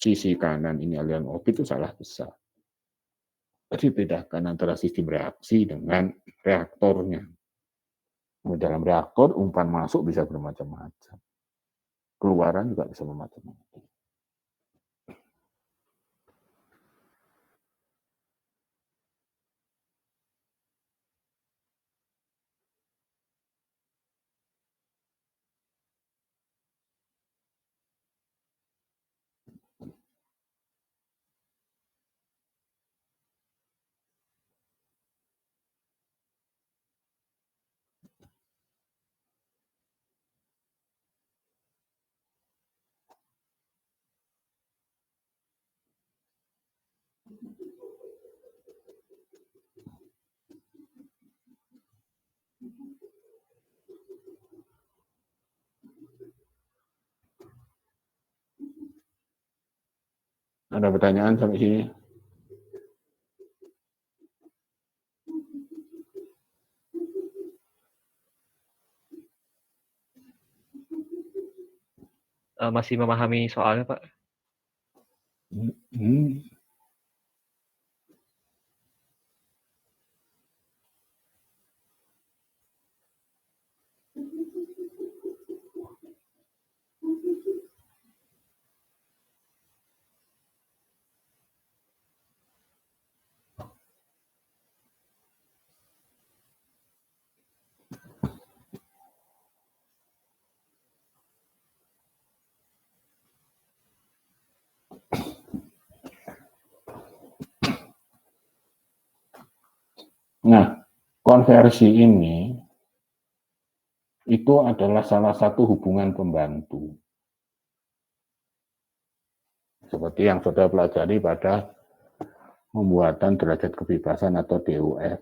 sisi kanan ini aliran output, itu salah besar. Jadi bedakan antara sistem reaksi dengan reaktornya. Dalam reaktor umpan masuk bisa bermacam-macam. Keluaran juga bisa bermacam-macam. Ada pertanyaan sampai sini? Masih memahami soalnya Pak? Nah, konversi ini itu adalah salah satu hubungan pembantu. Seperti yang saudara pelajari pada pembuatan derajat kebebasan atau DOF.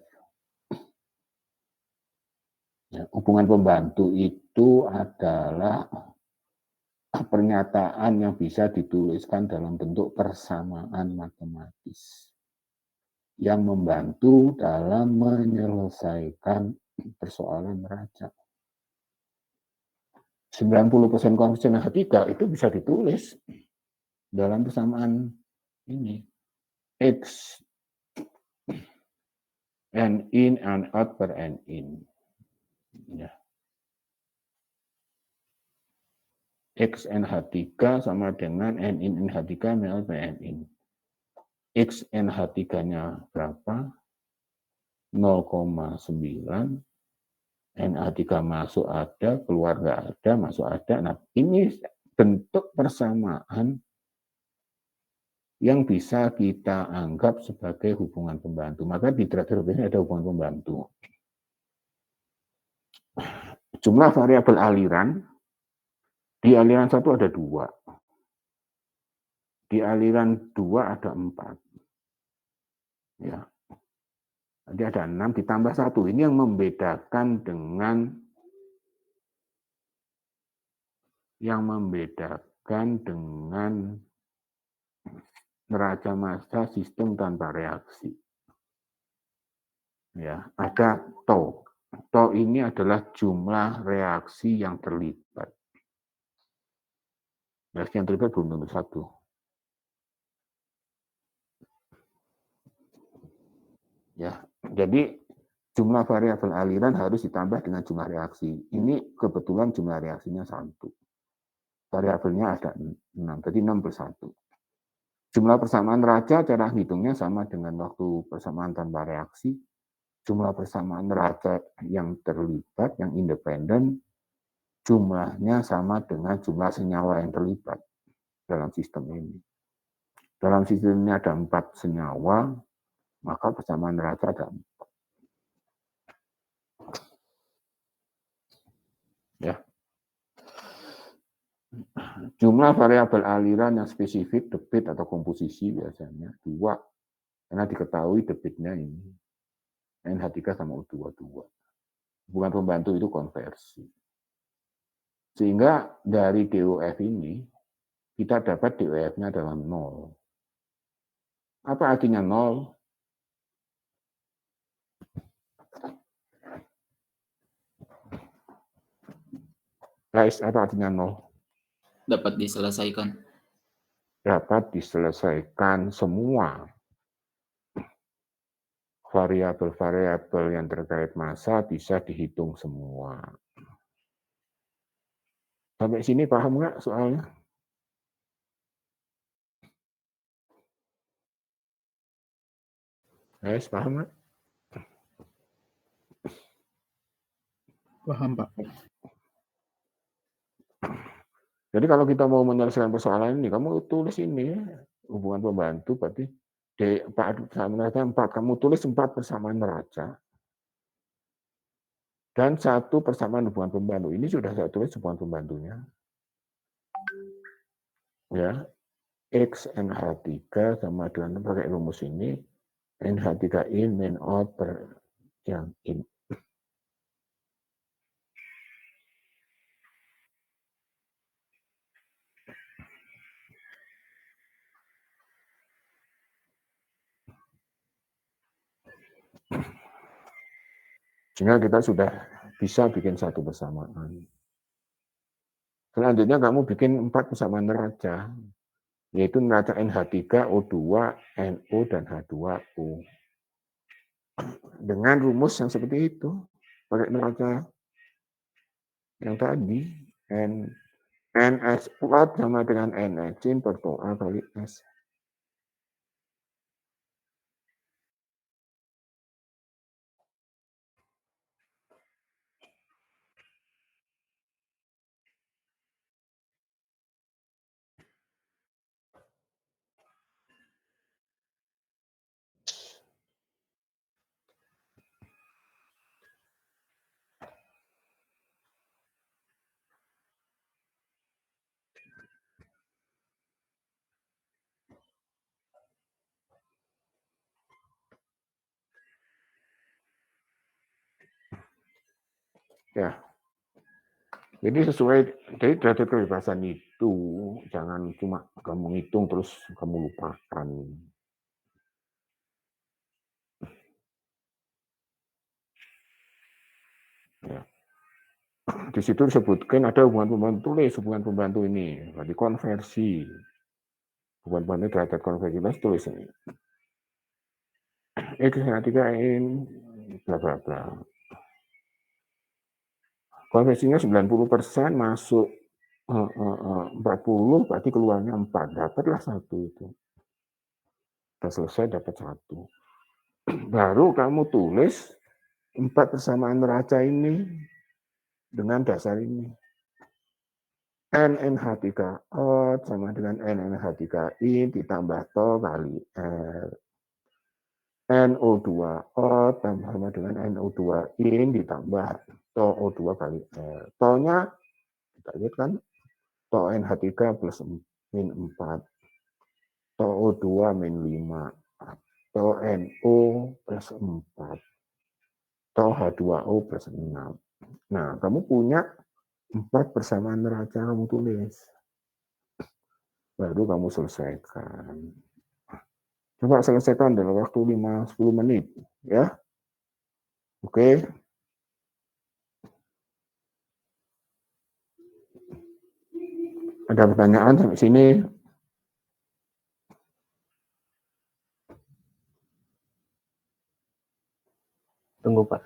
Ya, hubungan pembantu itu adalah pernyataan yang bisa dituliskan dalam bentuk persamaan matematis yang membantu dalam menyelesaikan persoalan neraca. 90% konvensional 3 itu bisa ditulis dalam persamaan ini. X N in and out per N in. Ya. X NH3 sama dengan N in NH3 ml per N in. X NH3-nya berapa? 0,9. NH3 masuk ada, keluar nggak ada, masuk ada. Nah, ini bentuk persamaan yang bisa kita anggap sebagai hubungan pembantu. Maka di derajat ini ada hubungan pembantu. Jumlah variabel aliran, di aliran 1 ada 2. Di aliran 2 ada 4. Ya. Jadi ada 6 ditambah 1. Ini yang membedakan dengan neraca massa sistem tanpa reaksi. Ya, ada TO. TO ini adalah jumlah reaksi yang terlibat. Reaksi yang terlibat belum tentu 1. Ya, jadi jumlah variabel aliran harus ditambah dengan jumlah reaksi. Ini kebetulan jumlah reaksinya 1. Variabelnya ada 6, jadi 6/1. Jumlah persamaan neraca cara hitungnya sama dengan waktu persamaan tanpa reaksi. Jumlah persamaan neraca yang terlibat, yang independen, jumlahnya sama dengan jumlah senyawa yang terlibat dalam sistem ini. Dalam sistem ini ada 4 senyawa, maka persamaan neraca ada 4. Ya. Jumlah variabel aliran yang spesifik, debit atau komposisi biasanya 2, karena diketahui debitnya ini NH3 sama O22. Hubungan pembantu itu konversi. Sehingga dari DOF ini, kita dapat DOF-nya adalah 0. Apa artinya 0? Guys, apa artinya 0? Dapat diselesaikan. Dapat diselesaikan semua variabel-variabel yang terkait massa bisa dihitung semua. Sampai sini paham nggak soalnya? Guys, paham nggak? Paham, Pak. Jadi kalau kita mau menyelesaikan persoalan ini, kamu tulis ini hubungan pembantu, berarti D4 kamu tulis 4 persamaan neraca dan 1 persamaan hubungan pembantu. Ini sudah saya tulis hubungan pembantunya. Ya, X NH3 sama dengan pakai rumus ini, NH3 in min out per yang in. Sehingga kita sudah bisa bikin 1 persamaan. Selanjutnya kamu bikin 4 persamaan neraca, yaitu neraca NH3, O2, NO, dan H2O. Dengan rumus yang seperti itu, pakai neraca yang tadi, NS plot sama dengan NX per A kali S. Ya. Jadi sesuai dari derajat kebebasan itu, jangan cuma kamu hitung terus kamu lupakan. Ya. Di situ disebutkan ada hubungan pembantu, tulis hubungan pembantu ini, berarti konversi. Hubungan pembantu derajat konversi, tulis ini. X NH3 in bla bla bla. Konversinya 90% masuk 40, berarti keluarnya 4. Dapatlah 1 itu. Sudah selesai dapat 1. Baru kamu tulis 4 persamaan neraca ini dengan dasar ini. NNH3 out sama dengan NNH3 in ditambah to kali R. NO2 out sama dengan NO2 in ditambah to O2 kali R. To-nya kita lihat kan, to NH3 plus min 4, to O2 min 5, to NO plus 4, to H2O plus 6. Nah, kamu punya 4 persamaan neraca, kamu tulis. Baru kamu selesaikan. Coba selesaikan dalam waktu 5-10 menit. Ya. Oke. Ada pertanyaan sampai sini? Tunggu, Pak.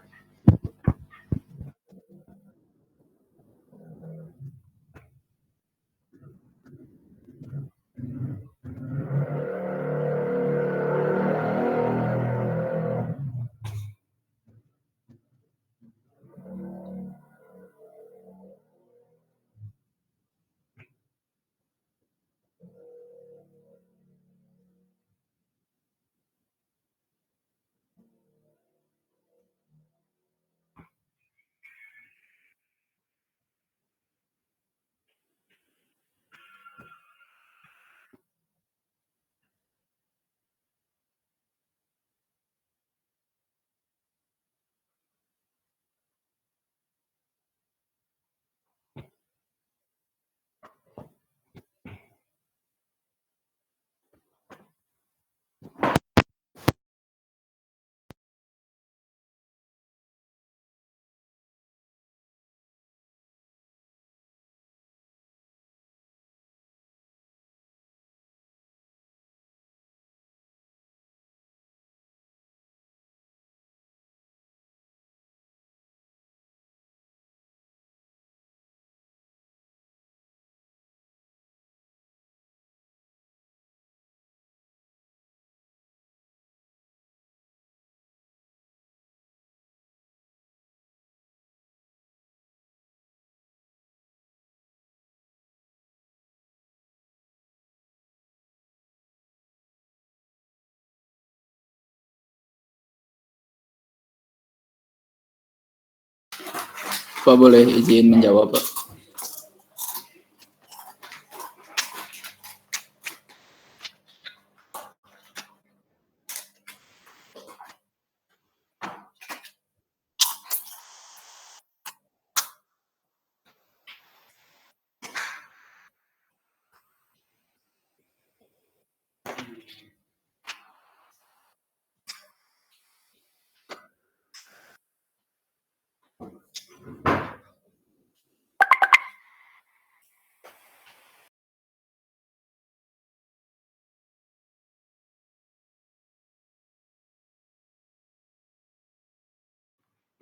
Pak boleh izin menjawab, Pak?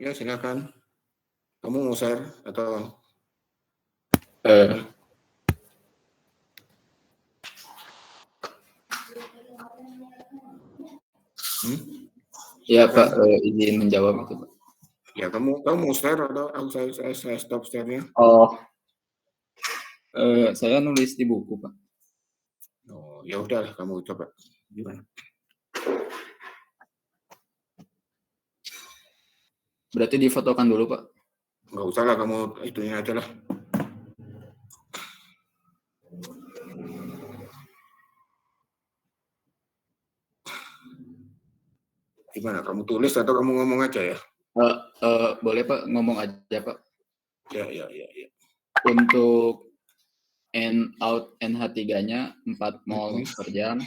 Ya, silakan. Kamu mau share atau Eh, ya Pak, izin menjawab itu, Pak. ya kamu mau share atau saya stop share-nya? Oh, saya nulis di buku, Pak. Oh, ya udah kamu coba. Gimana? Berarti difotokan dulu, Pak. Nggak usah lah, kamu itunya aja lah. Gimana, kamu tulis atau kamu ngomong aja ya? Boleh Pak, ngomong aja Pak. Ya. Untuk N out NH3-nya 4 mol per jam.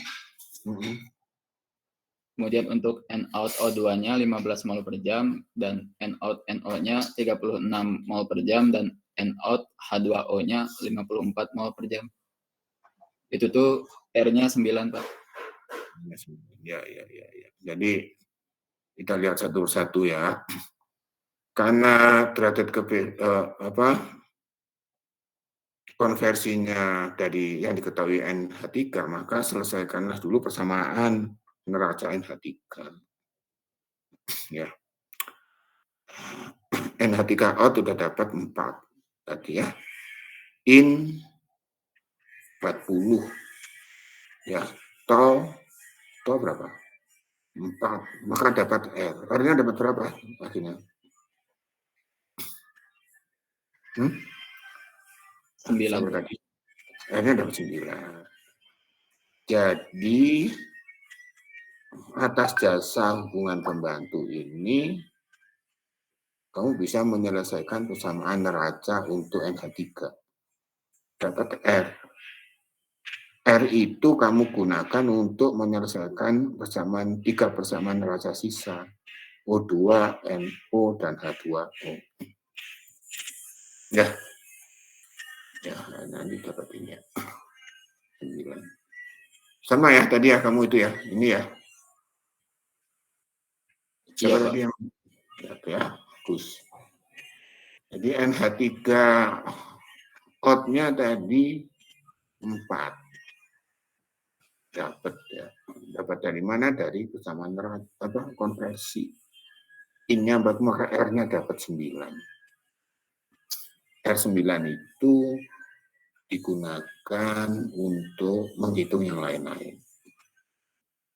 Kemudian untuk N out O2-nya 15 mol per jam, dan N out NO-nya 36 mol per jam, dan N out H2O-nya 54 mol per jam. Itu tuh R-nya 9, Pak. Ya. Jadi kita lihat satu-satu ya. Karena derajat konversinya dari yang diketahui NH3, maka selesaikanlah dulu persamaan neraca NH3. Ya. NH3 out sudah dapat 4 tadi ya. In 40. Ya. Tol berapa? 4. Maka dapat R. R-nya dapat berapa akhirnya? 9. Tadi. R-nya dapat 9. Jadi atas jasa hubungan pembantu ini kamu bisa menyelesaikan persamaan neraca untuk NH3. Dapat R. R itu kamu gunakan untuk menyelesaikan tiga persamaan neraca sisa. O2, NO, dan H2O. Ya, nanti dapat ini ya. 9. Sama ya tadi ya kamu itu ya, ini ya. Siapa tadi yang ya, bagus. Jadi NH3 out-nya tadi 4. Dapat ya. Dapat dari mana? Dari persamaan neraca konversi. In-nya maka R-nya dapat 9. R9 itu digunakan untuk menghitung yang lain-lain.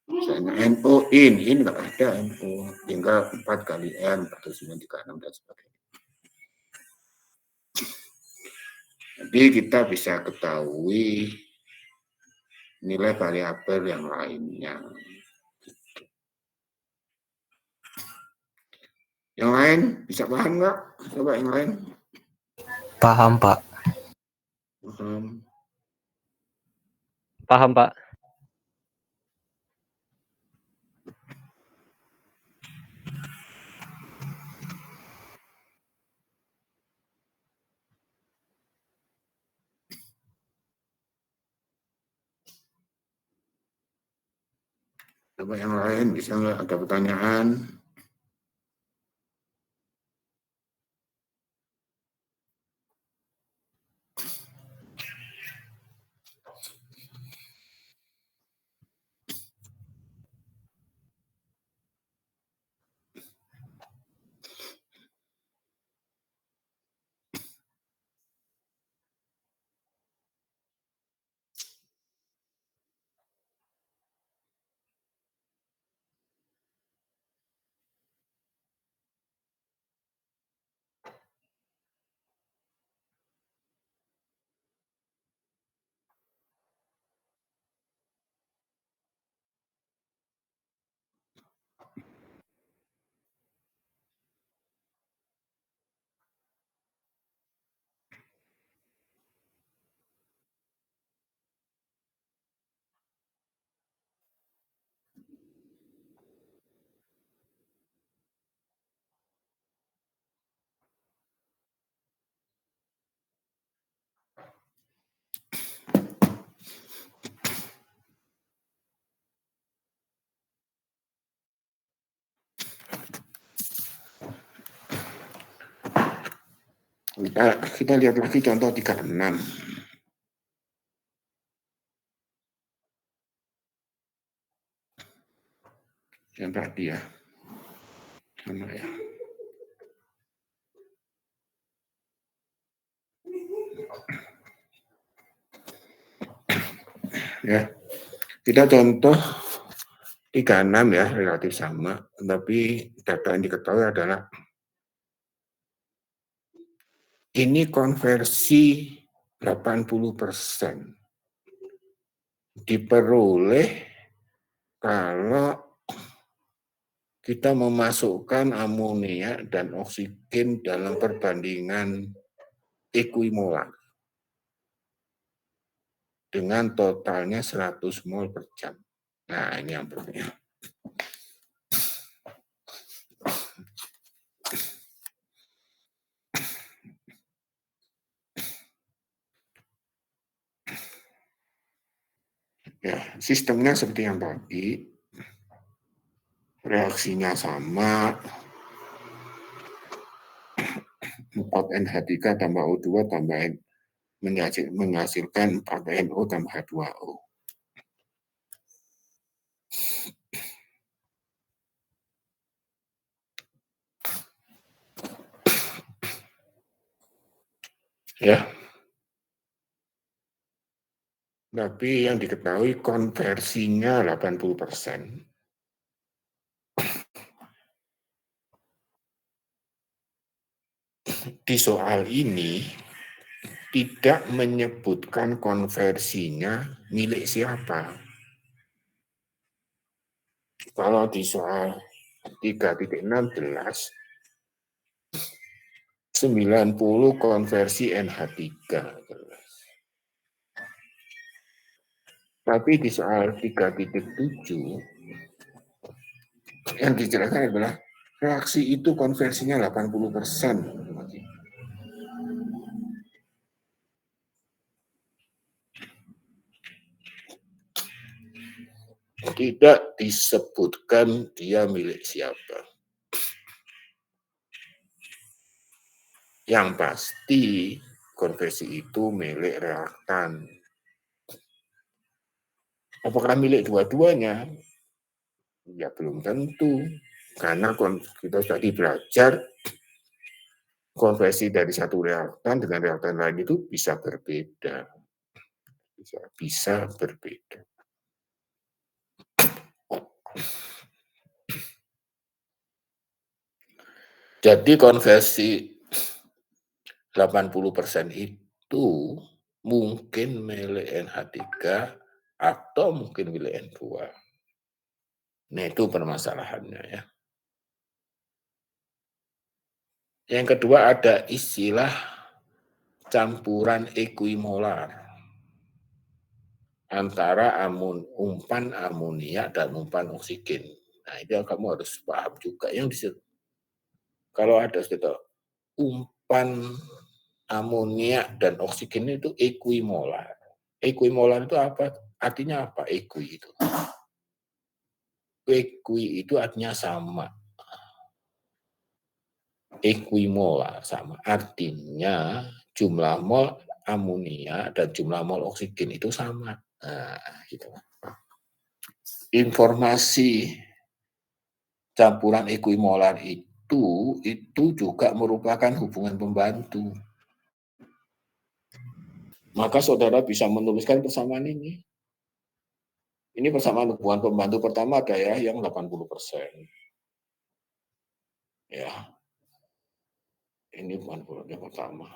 Misalnya NO in nggak ada NO, tinggal 4 kali R, 4, 9, 3, 6, dan sebagainya. Jadi kita bisa ketahui nilai variabel yang lainnya. Yang lain bisa paham nggak? Coba yang lain. Paham, Pak. Paham, Pak. Coba yang lain bisa nggak ada pertanyaan? Kita lihat lagi contoh 36. Yang tadi ya. Sama ya. Ya. Kita contoh 36 ya, relatif sama, tapi data yang diketahui adalah ini konversi 80% diperoleh kalau kita memasukkan amonia dan oksigen dalam perbandingan ekuimolar dengan totalnya 100 mol per jam. Nah, ini yang penting. Ya, sistemnya seperti yang tadi, reaksinya sama, 4NH3 tambah O2 tambah menghasilkan 4NO tambah H2O. Ya. Tapi yang diketahui konversinya 80%. Di soal ini tidak menyebutkan konversinya milik siapa. Kalau di soal 3.16 90 konversi NH3. Tapi di soal 3.7 yang dijelaskan adalah reaksi itu konversinya 80%. Tidak disebutkan dia milik siapa. Yang pasti konversi itu milik reaktan. Apakah milik dua-duanya? Ya belum tentu. Karena kita tadi belajar konversi dari satu reaktan dengan reaktan lain itu bisa berbeda. Bisa berbeda. Jadi konversi 80% itu mungkin milik NH3 atau mungkin milik N2. Nah, itu permasalahannya ya. Yang kedua ada istilah campuran ekuimolar antara umpan amonia dan umpan oksigen. Nah, itu yang kamu harus paham juga. Kalau ada umpan amonia dan oksigen itu ekuimolar. Ekuimolar itu apa? Artinya apa? Ekui itu. Ekui itu artinya sama. Ekuimolar sama. Artinya jumlah mol amonia dan jumlah mol oksigen itu sama. Nah, gitu. Informasi campuran ekuimolar itu juga merupakan hubungan pembantu. Maka saudara bisa menuliskan persamaan ini. Ini persamaan hubungan pembantu pertama ada ya yang 80%. Ya. Ini hubungan yang pertama.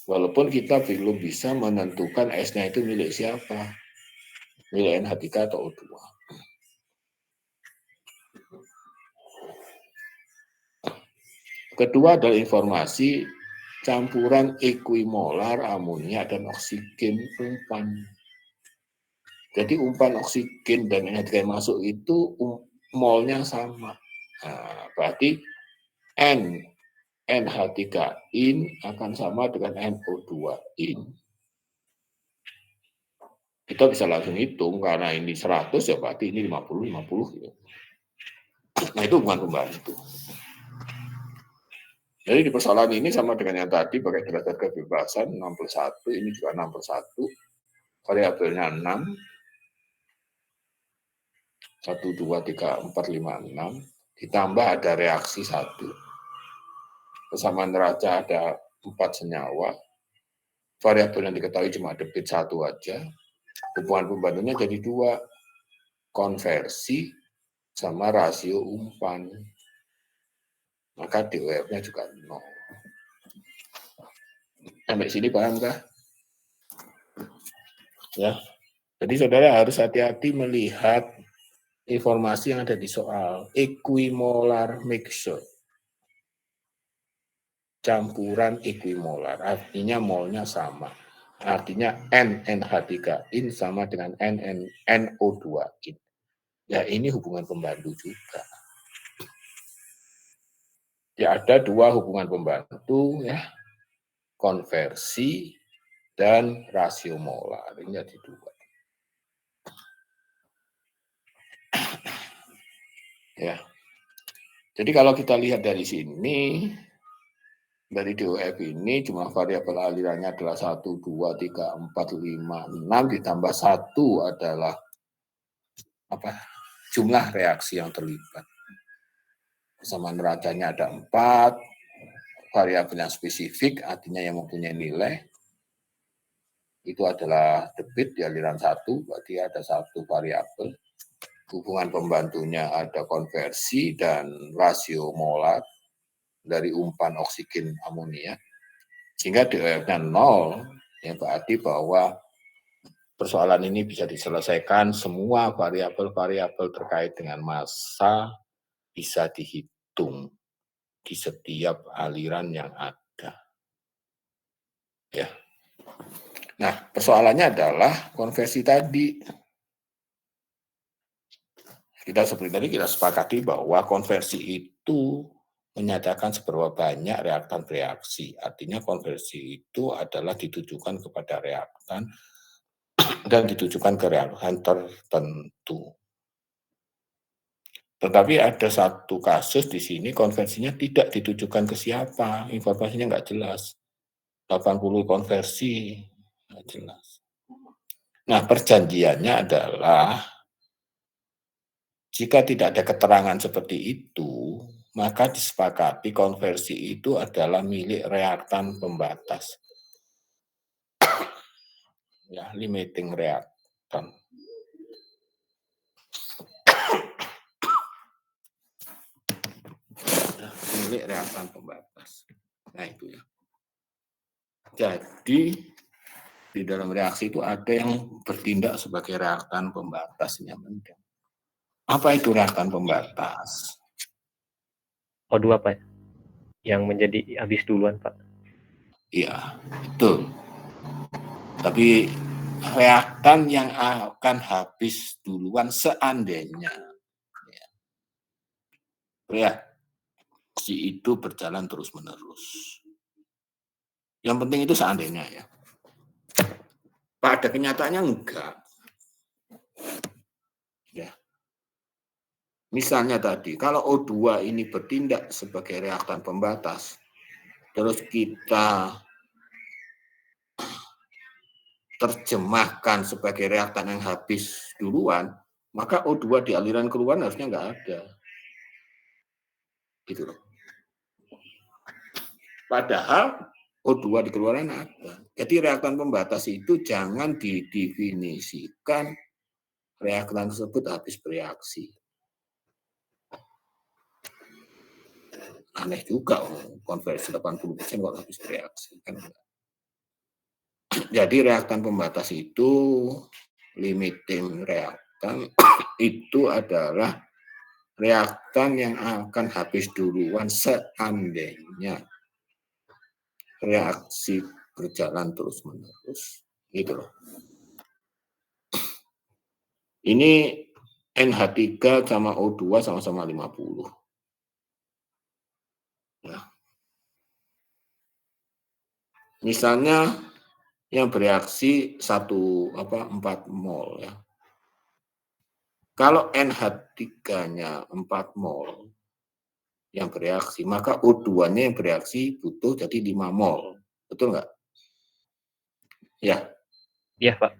Walaupun kita belum bisa menentukan S-nya itu milik siapa. Milik NH3 atau O2. Kedua adalah informasi campuran ekuimolar amonia dan oksigen umpan. Jadi umpan oksigen dan NH3 masuk itu molnya sama. Nah, berarti NH3 in akan sama dengan NO2 in. Kita bisa langsung hitung karena ini 100 ya berarti ini 50 gitu. Nah, itu bukan pembantu. Jadi di persoalan ini sama dengan yang tadi pakai derajat kebebasan 61, ini juga 61, variabelnya 6, 1, 2, 3, 4, 5, 6, ditambah ada reaksi 1. Persamaan neraca ada 4 senyawa, variabel yang diketahui cuma debit 1 aja, hubungan pembantunya jadi 2, konversi sama rasio umpan. Maka DOF-nya juga 0. Sampai sini paham kah? Ya. Jadi saudara harus hati-hati melihat informasi yang ada di soal. Equimolar mixture. Campuran equimolar. Artinya molnya sama. Artinya NNH3-in sama dengan NO2-in. Ya ini hubungan pembantu juga. Ya ada 2 hubungan pembantu ya. Konversi dan rasio molar. Ini jadi 2. Ya. Jadi kalau kita lihat dari sini, dari DOF ini cuma variabel alirannya adalah 1, 2, 3, 4, 5, 6 ditambah 1 adalah apa? Jumlah reaksi yang terlibat. Persamaan neracanya ada 4, variabel yang spesifik artinya yang mempunyai nilai itu adalah debit di aliran 1, berarti ada 1 variabel. Hubungan pembantunya ada konversi dan rasio molar dari umpan oksigen amonia. Sehingga DOF-nya 0, yang berarti bahwa persoalan ini bisa diselesaikan, semua variabel-variabel terkait dengan massa bisa dihitung di setiap aliran yang ada. Ya. Nah, persoalannya adalah konversi tadi. Kita seperti tadi kita sepakati bahwa konversi itu menyatakan seberapa banyak reaktan bereaksi. Artinya konversi itu adalah ditujukan kepada reaktan dan ditujukan ke reaktan tertentu. Tetapi ada satu kasus di sini konversinya tidak ditujukan ke siapa, informasinya nggak jelas. 80 konversi, nggak jelas. Nah, perjanjiannya adalah jika tidak ada keterangan seperti itu, maka disepakati konversi itu adalah milik reaktan pembatas. Ya, limiting reaktan. Milik reaktan pembatas. Nah, itu ya. Jadi, di dalam reaksi itu ada yang bertindak sebagai reaktan pembatas. Apa itu reaktan pembatas? O2 Pak, yang menjadi habis duluan Pak. Iya, betul. Tapi reaktan yang akan habis duluan seandainya reaksi itu berjalan terus-menerus. Yang penting itu seandainya ya. Pada kenyataannya enggak. Ya. Misalnya tadi, kalau O2 ini bertindak sebagai reaktan pembatas, terus kita terjemahkan sebagai reaktan yang habis duluan, maka O2 di aliran keluar harusnya nggak ada. Gitu loh. Padahal O2 di keluaran ada. Jadi reaktan pembatas itu jangan didefinisikan reaktan tersebut habis bereaksi. Aneh juga, konversi 80% kok habis bereaksi. Kan? Jadi reaktan pembatas itu, limiting reaktan, itu adalah reaktan yang akan habis duluan seandainya reaksi berjalan terus-menerus. Gitu loh. Ini NH3 sama O2 sama-sama 50. Nah. Misalnya yang bereaksi 4 mol ya. Kalau NH3-nya 4 mol, yang bereaksi, maka O2-nya yang bereaksi butuh jadi 5 mol. Betul nggak? Ya. Iya, Pak.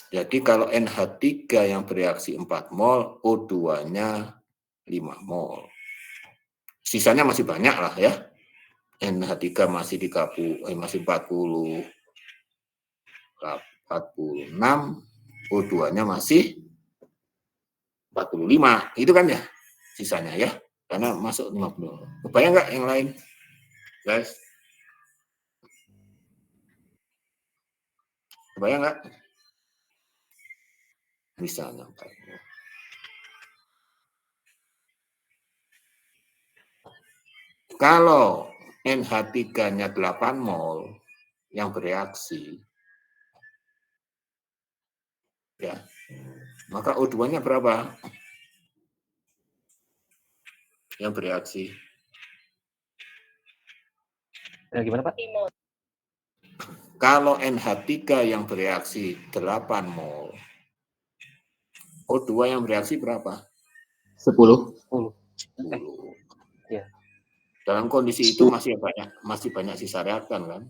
Jadi kalau NH3 yang bereaksi 4 mol, O2-nya 5 mol. Sisanya masih banyak lah ya. NH3 masih 40, 46, O2-nya masih 45. Itu kan ya sisanya ya. Karena masuk 50. Kebayang nggak yang lain? Guys? Kebayang nggak? Bisa nyampe. Kalau NH3-nya 8 mol yang bereaksi, ya, maka O2-nya berapa? Yang bereaksi. Gimana, Pak? Kalau NH3 yang bereaksi 8 mol, O2 yang bereaksi berapa? 10. 10. 10. Iya. Dalam kondisi itu masih banyak sisa reaktan kan?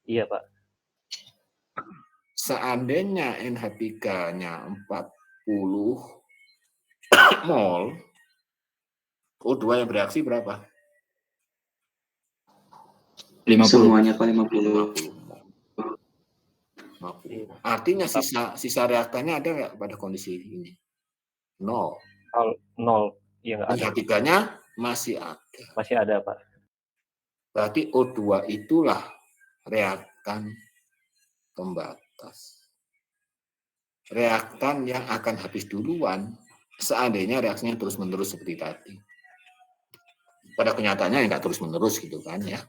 Iya, Pak. Seandainya NH3-nya 40 mol, O2 yang bereaksi berapa? 50. Semuanya Pak 50. 50. Artinya sisa reaktannya ada nggak pada kondisi ini? 0. 0. Iya, nggak ada. NH3-nya masih ada. Masih ada, Pak. Berarti O2 itulah reaktan pembatas. Reaktan yang akan habis duluan seandainya reaksinya terus-menerus seperti tadi. Pada kenyataannya nggak terus-menerus gitu kan ya.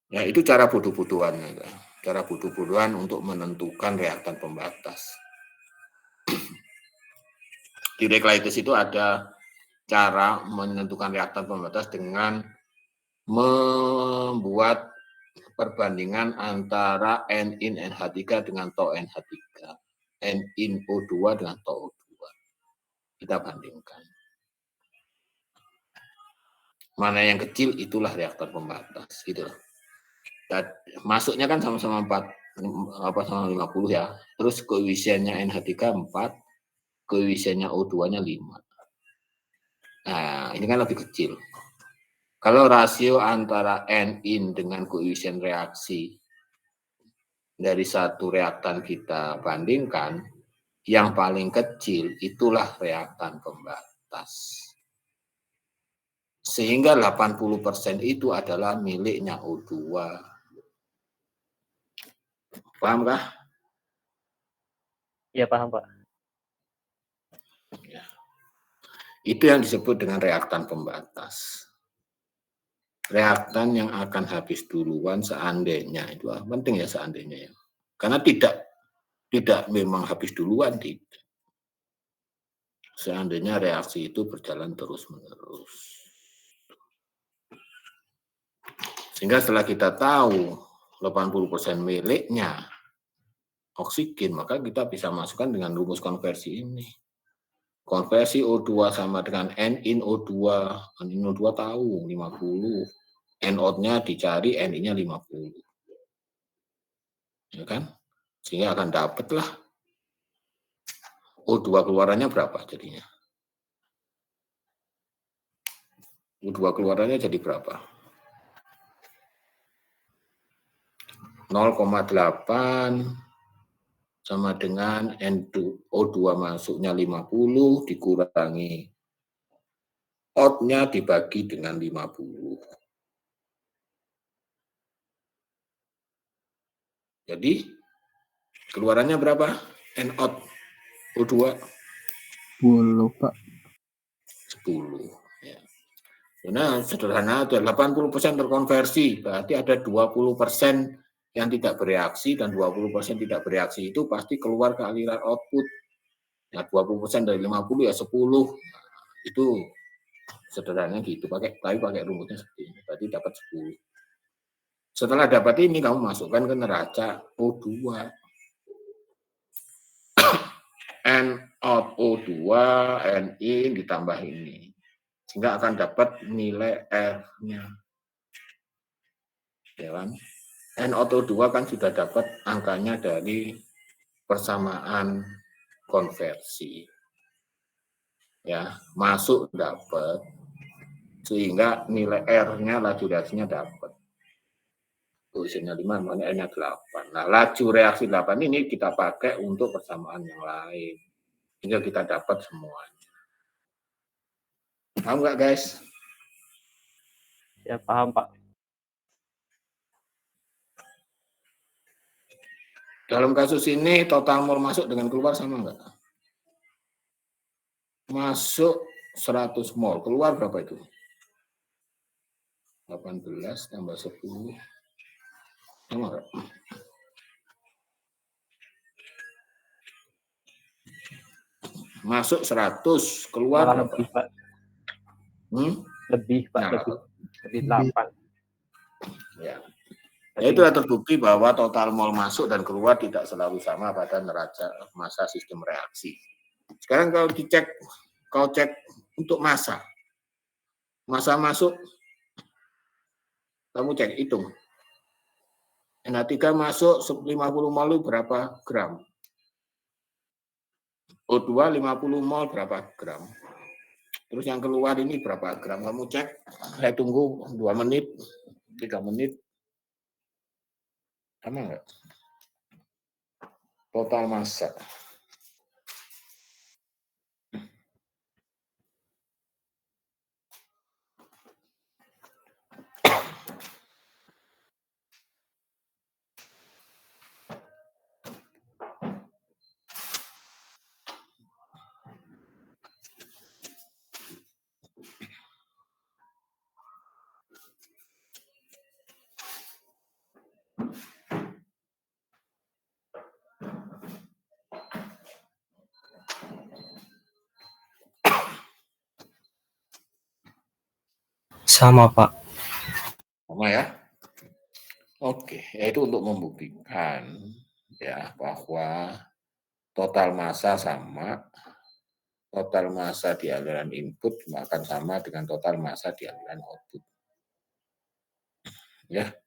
Ya itu cara butuh-butuhannya. Cara butuh-butuhan untuk menentukan reaktan pembatas. Di Reclaitis itu ada cara menentukan reaktan pembatas dengan membuat perbandingan antara N-in NH3 dengan TO NH3, N-in O2 dengan TO O2. Kita bandingkan. Mana yang kecil itulah reaktor pembatas, gitu. Masuknya kan sama-sama 50 ya. Terus koefisiennya NH3 4, koefisiennya O2-nya 5. Nah, ini kan lebih kecil. Kalau rasio antara N-in dengan koefisien reaksi dari satu reaktan kita bandingkan, yang paling kecil itulah reaktan pembatas. Sehingga 80% itu adalah miliknya O2. Paham kah? Iya, paham, Pak. Ya. Itu yang disebut dengan reaktan pembatas. Reaktan yang akan habis duluan seandainya, itu penting ya seandainya ya. Karena tidak memang habis duluan, tidak. Seandainya reaksi itu berjalan terus-menerus. Sehingga setelah kita tahu 80% miliknya oksigen, maka kita bisa masukkan dengan rumus konversi ini. Konversi O2 sama dengan N-in O2. N-in O2 tahu 50. N-out-nya dicari, N-in-nya 50. Ya kan? Sehingga akan dapatlah O2 keluarannya berapa jadinya? O2 keluarannya jadi berapa? 0,8 sama dengan O2 masuknya 50 dikurangi out-nya dibagi dengan 50. Jadi keluarannya berapa? N-out O2 10, Pak. 10. Ya. Nah, sederhana aja, 80% terkonversi, berarti ada 20% yang tidak bereaksi dan 20% tidak bereaksi itu pasti keluar ke aliran output. Nah, 20% dari 50 ya 10. Nah, itu sederhananya gitu, pakai rumusnya seperti ini. Berarti dapat 10. Setelah dapat ini kamu masukkan ke neraca O2. N out O2, Ni ditambah ini. Sehingga akan dapat nilai R-nya. Ya kan? N out O2 kan sudah dapat angkanya dari persamaan konversi. Ya, masuk dapat. Sehingga nilai R-nya, laju reaksinya dapat. Isinya 5, makanya N-nya 8. Nah, laju reaksi 8 ini kita pakai untuk persamaan yang lain. Sehingga kita dapat semuanya. Paham nggak, guys? Ya, paham, Pak. Dalam kasus ini, total mol masuk dengan keluar sama nggak? Masuk 100 mol. Keluar berapa itu? 18 tambah 10. Sama nggak? Masuk 100, keluar Malah berapa? lebih, Pak. Lebih, Pak. Nah, Lebih 8. ya. Ya, itu terbukti bahwa total mol masuk dan keluar tidak selalu sama pada neraca massa sistem reaksi. Sekarang kalau cek untuk massa. Massa masuk, kamu cek, hitung. NH3 masuk 50 mol berapa gram? O2 50 mol berapa gram? Terus yang keluar ini berapa gram? Kamu cek, saya tunggu 2 menit, 3 menit. Sama nggak? Total massa. Sama, Pak. Sama ya? Oke, yaitu untuk membuktikan ya bahwa total massa sama, total massa di aliran input akan sama dengan total massa di aliran output. Ya.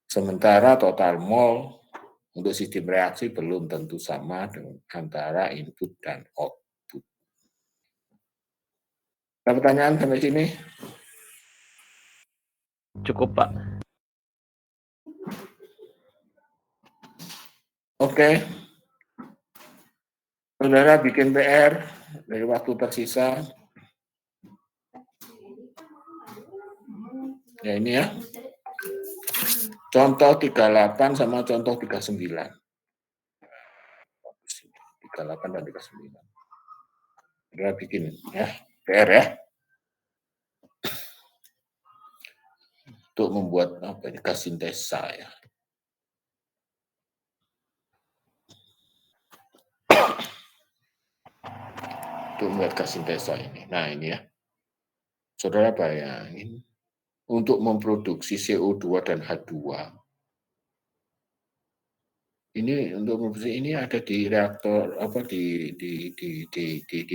Sementara total mol untuk sistem reaksi belum tentu sama dengan antara input dan output. Ada pertanyaan sampai sini? Cukup, Pak. Oke. Saudara bikin PR dari waktu tersisa. Ya ini ya. Contoh 38 sama contoh 39. 38 dan 39. Saudara bikin ya, PR ya. Untuk membuat apa ini, gas sintesa ya. Untuk membuat gas sintesa ini. Nah ini ya. Saudara bayangin, untuk memproduksi CO2 dan H2. Ini untuk memproduksi ini ada di reaktor apa di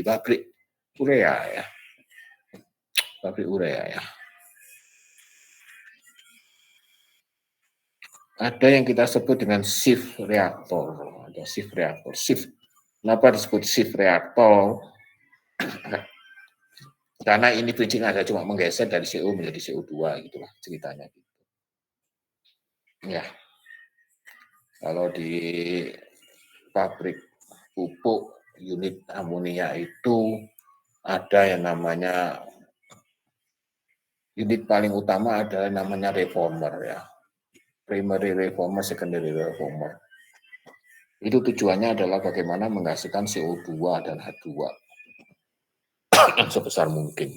pabrik urea ya. Pabrik urea ya. Ada yang kita sebut dengan shift reaktor. Ada shift reaktor. Shift. Kenapa disebut shift reaktor? Karena ini prinsipnya ada cuma menggeser dari CO menjadi CO2 gitulah ceritanya. Ya. Kalau di pabrik pupuk unit amonia itu ada yang namanya unit paling utama adalah namanya reformer ya. Primary reformer, secondary reformer. Itu tujuannya adalah bagaimana menghasilkan CO2 dan H2 sebesar mungkin.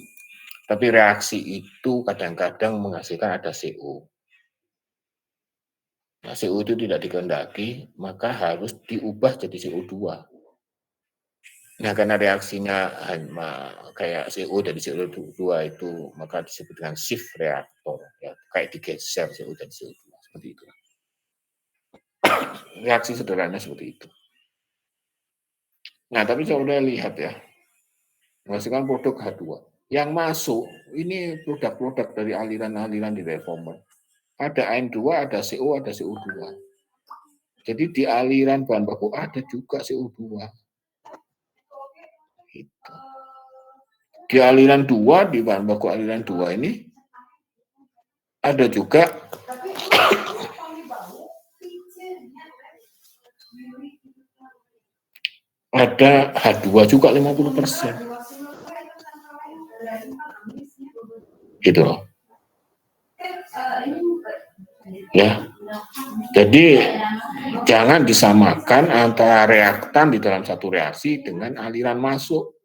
Tapi reaksi itu kadang-kadang menghasilkan ada CO. Nah, CO itu tidak dikehendaki, maka harus diubah jadi CO2. Nah, karena reaksinya hanya kayak CO dari CO2 itu, maka disebut dengan shift reaktor. Ya, kayak digeser CO dari CO2. Seperti itu. Reaksi sederhana seperti itu. Nah, tapi saudara lihat ya, menghasilkan produk H2. Yang masuk, ini produk-produk dari aliran-aliran di reformer. Ada AN2, ada CO, ada CO2. Jadi di aliran bahan baku ada juga CO2. Gitu. Di aliran 2, di bahan baku aliran 2 ini, ada juga ada H2 juga 50%. Gitu loh. Ya. Jadi jangan disamakan antara reaktan di dalam satu reaksi dengan aliran masuk.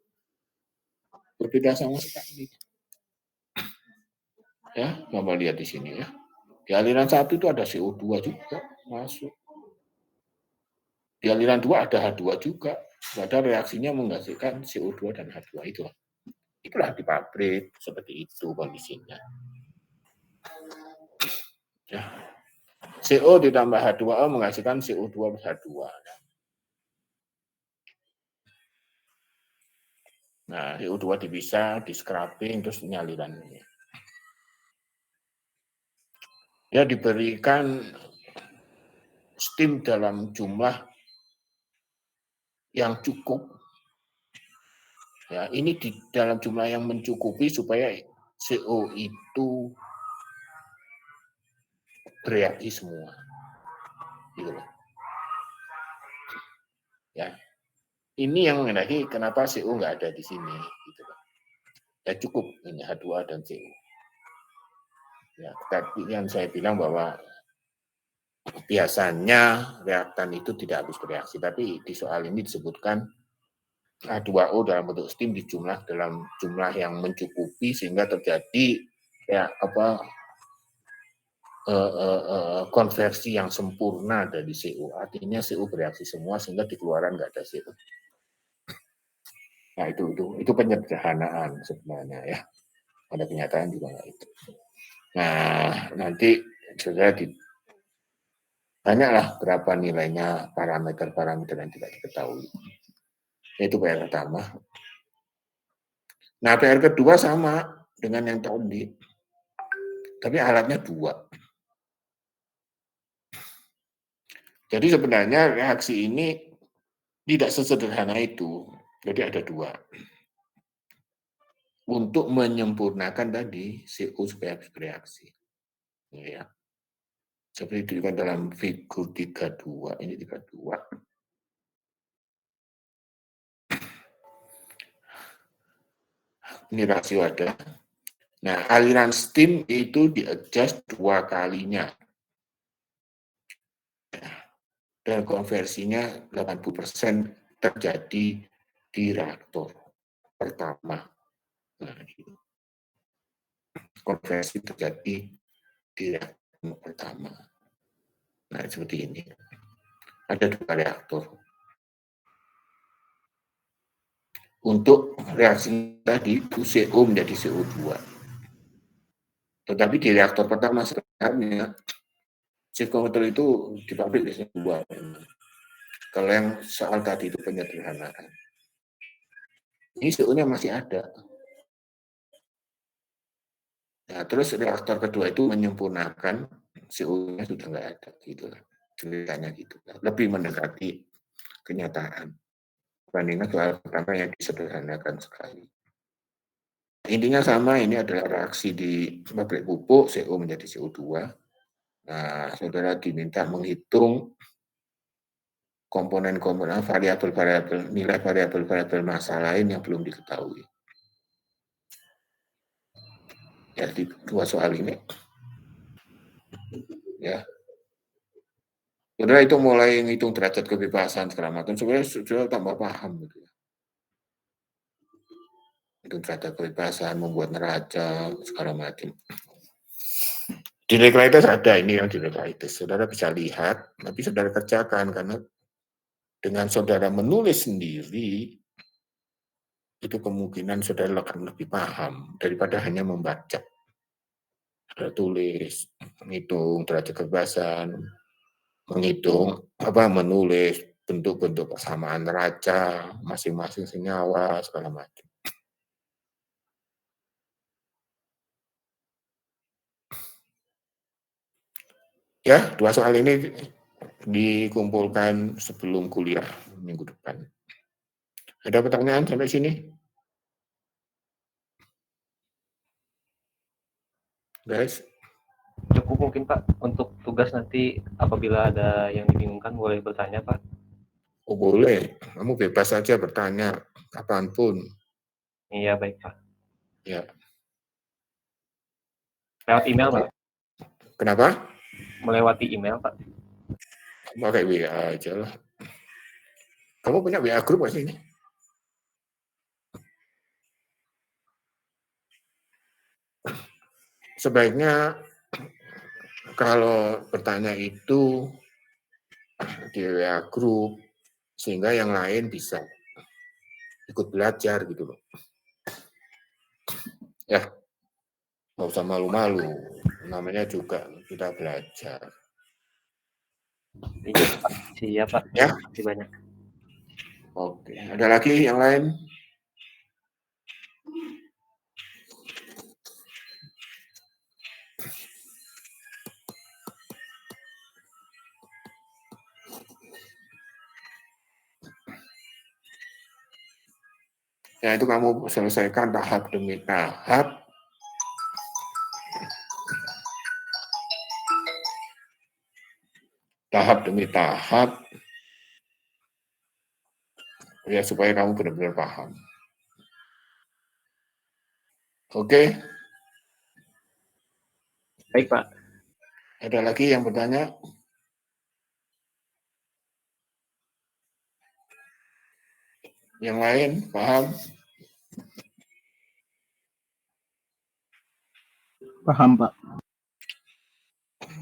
Berbeda sama sekali. Ya, Bapak lihat di sini ya. Di aliran 1 itu ada CO2 juga masuk. Di aliran 2 ada H2 juga. Padahal reaksinya menghasilkan CO2 dan H2 itu. Itulah di pabrik seperti itu kondisinya. Ya. CO ditambah H2O menghasilkan CO2 plus H2. Nah, CO2 dipisah, di scrubbing, terus ini alirannya. Ya, diberikan steam dalam jumlah yang cukup. Ya, ini di dalam jumlah yang mencukupi supaya CO itu bereaksi semua. Gitu loh. Ya. Ini yang mengenai kenapa CO nggak ada di sini. Gitu loh. Ya cukup ini H2 dan CO. Ya, tadi yang saya bilang bahwa biasanya reaktan itu tidak habis bereaksi, tapi di soal ini disebutkan H2O dalam bentuk steam dijumlah dalam jumlah yang mencukupi sehingga terjadi ya konversi yang sempurna dari CO. Artinya CO bereaksi semua sehingga di keluaran nggak ada CO. Nah itu penyederhanaan sebenarnya ya. Pada kenyataan juga nggak itu. Nah nanti sudah banyaklah berapa nilainya parameter-parameter yang tidak diketahui. Itu PR pertama. Nah PR kedua sama dengan yang tadi, tapi alatnya 2. Jadi sebenarnya reaksi ini tidak sesederhana itu. Jadi ada 2. Untuk menyempurnakan tadi CO supaya habis bereaksi. Ya. Seperti itu dalam figur 32. Ini 32. Ini rasio ada. Nah, aliran steam itu di-adjust 2 kalinya. Dan konversinya 80% terjadi di reaktor pertama. Nah, konversi terjadi di reaktor pertama. Nah, seperti ini. Ada 2 reaktor. Untuk reaksi tadi, CO menjadi CO2. Tetapi di reaktor pertama sebenarnya, shift converter itu di pabrik biasanya 2. Kalau yang soal tadi itu penyederhanaan. Ini CO-nya masih ada. Nah, terus reaktor kedua itu menyempurnakan CO-nya sudah nggak ada, gitu. Ceritanya gitu. Lebih mendekati kenyataan. Bandingkan soal pertama yang disederhanakan sekali. Intinya sama, ini adalah reaksi di pabrik pupuk, CO menjadi CO2. Nah, saudara diminta menghitung komponen-komponen variabel-variabel, nilai variabel-variabel massa lain yang belum diketahui. Ya, di 2 soal ini. Ya. Saudara itu mulai ngitung derajat kebebasan segala macam, sebenarnya sudah tambah paham gitu ya. Hitung derajat kebebasan, membuat neraca, segala macam. Di Leklitis ada ini yang di Leklitis. Saudara bisa lihat, tapi saudara kerjakan karena dengan saudara menulis sendiri, itu kemungkinan saudara akan lebih paham daripada hanya membaca. Saudara tulis, menghitung derajat kebebasan, menghitung menulis bentuk-bentuk persamaan neraca, masing-masing senyawa, segala macam. Ya, 2 soal ini dikumpulkan sebelum kuliah minggu depan. Ada pertanyaan sampai sini? Guys? Cukup mungkin Pak, untuk tugas nanti apabila ada yang dibingungkan boleh bertanya Pak. Oh boleh, kamu bebas saja bertanya kapanpun. Iya baik Pak. Ya. Lewat email Pak. Kenapa? Melewati email Pak. Pakai WA aja lah. Kamu punya WA group nggak sih ini? Sebaiknya kalau bertanya itu di WA group, sehingga yang lain bisa ikut belajar gitu loh. Ya, nggak usah malu-malu. Namanya juga kita belajar. Iya Pak. Siap Pak. Ya. Terima kasih banyak. Oke, ada lagi yang lain? Ya, itu kamu selesaikan tahap demi tahap. Tahap demi tahap. Ya, supaya kamu benar-benar paham. Oke? Baik Pak. Ada lagi yang bertanya? Yang lain, paham? Paham, Pak.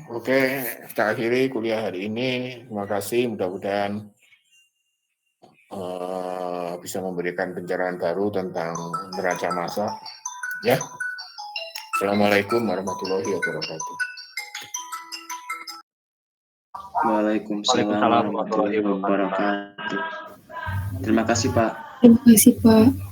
Oke, kita akhiri kuliah hari ini. Terima kasih, mudah-mudahan bisa memberikan pencerahan baru tentang neraca massa. Ya. Assalamualaikum warahmatullahi wabarakatuh. Waalaikumsalam warahmatullahi wabarakatuh. Terima kasih, Pak. Terima kasih Pak.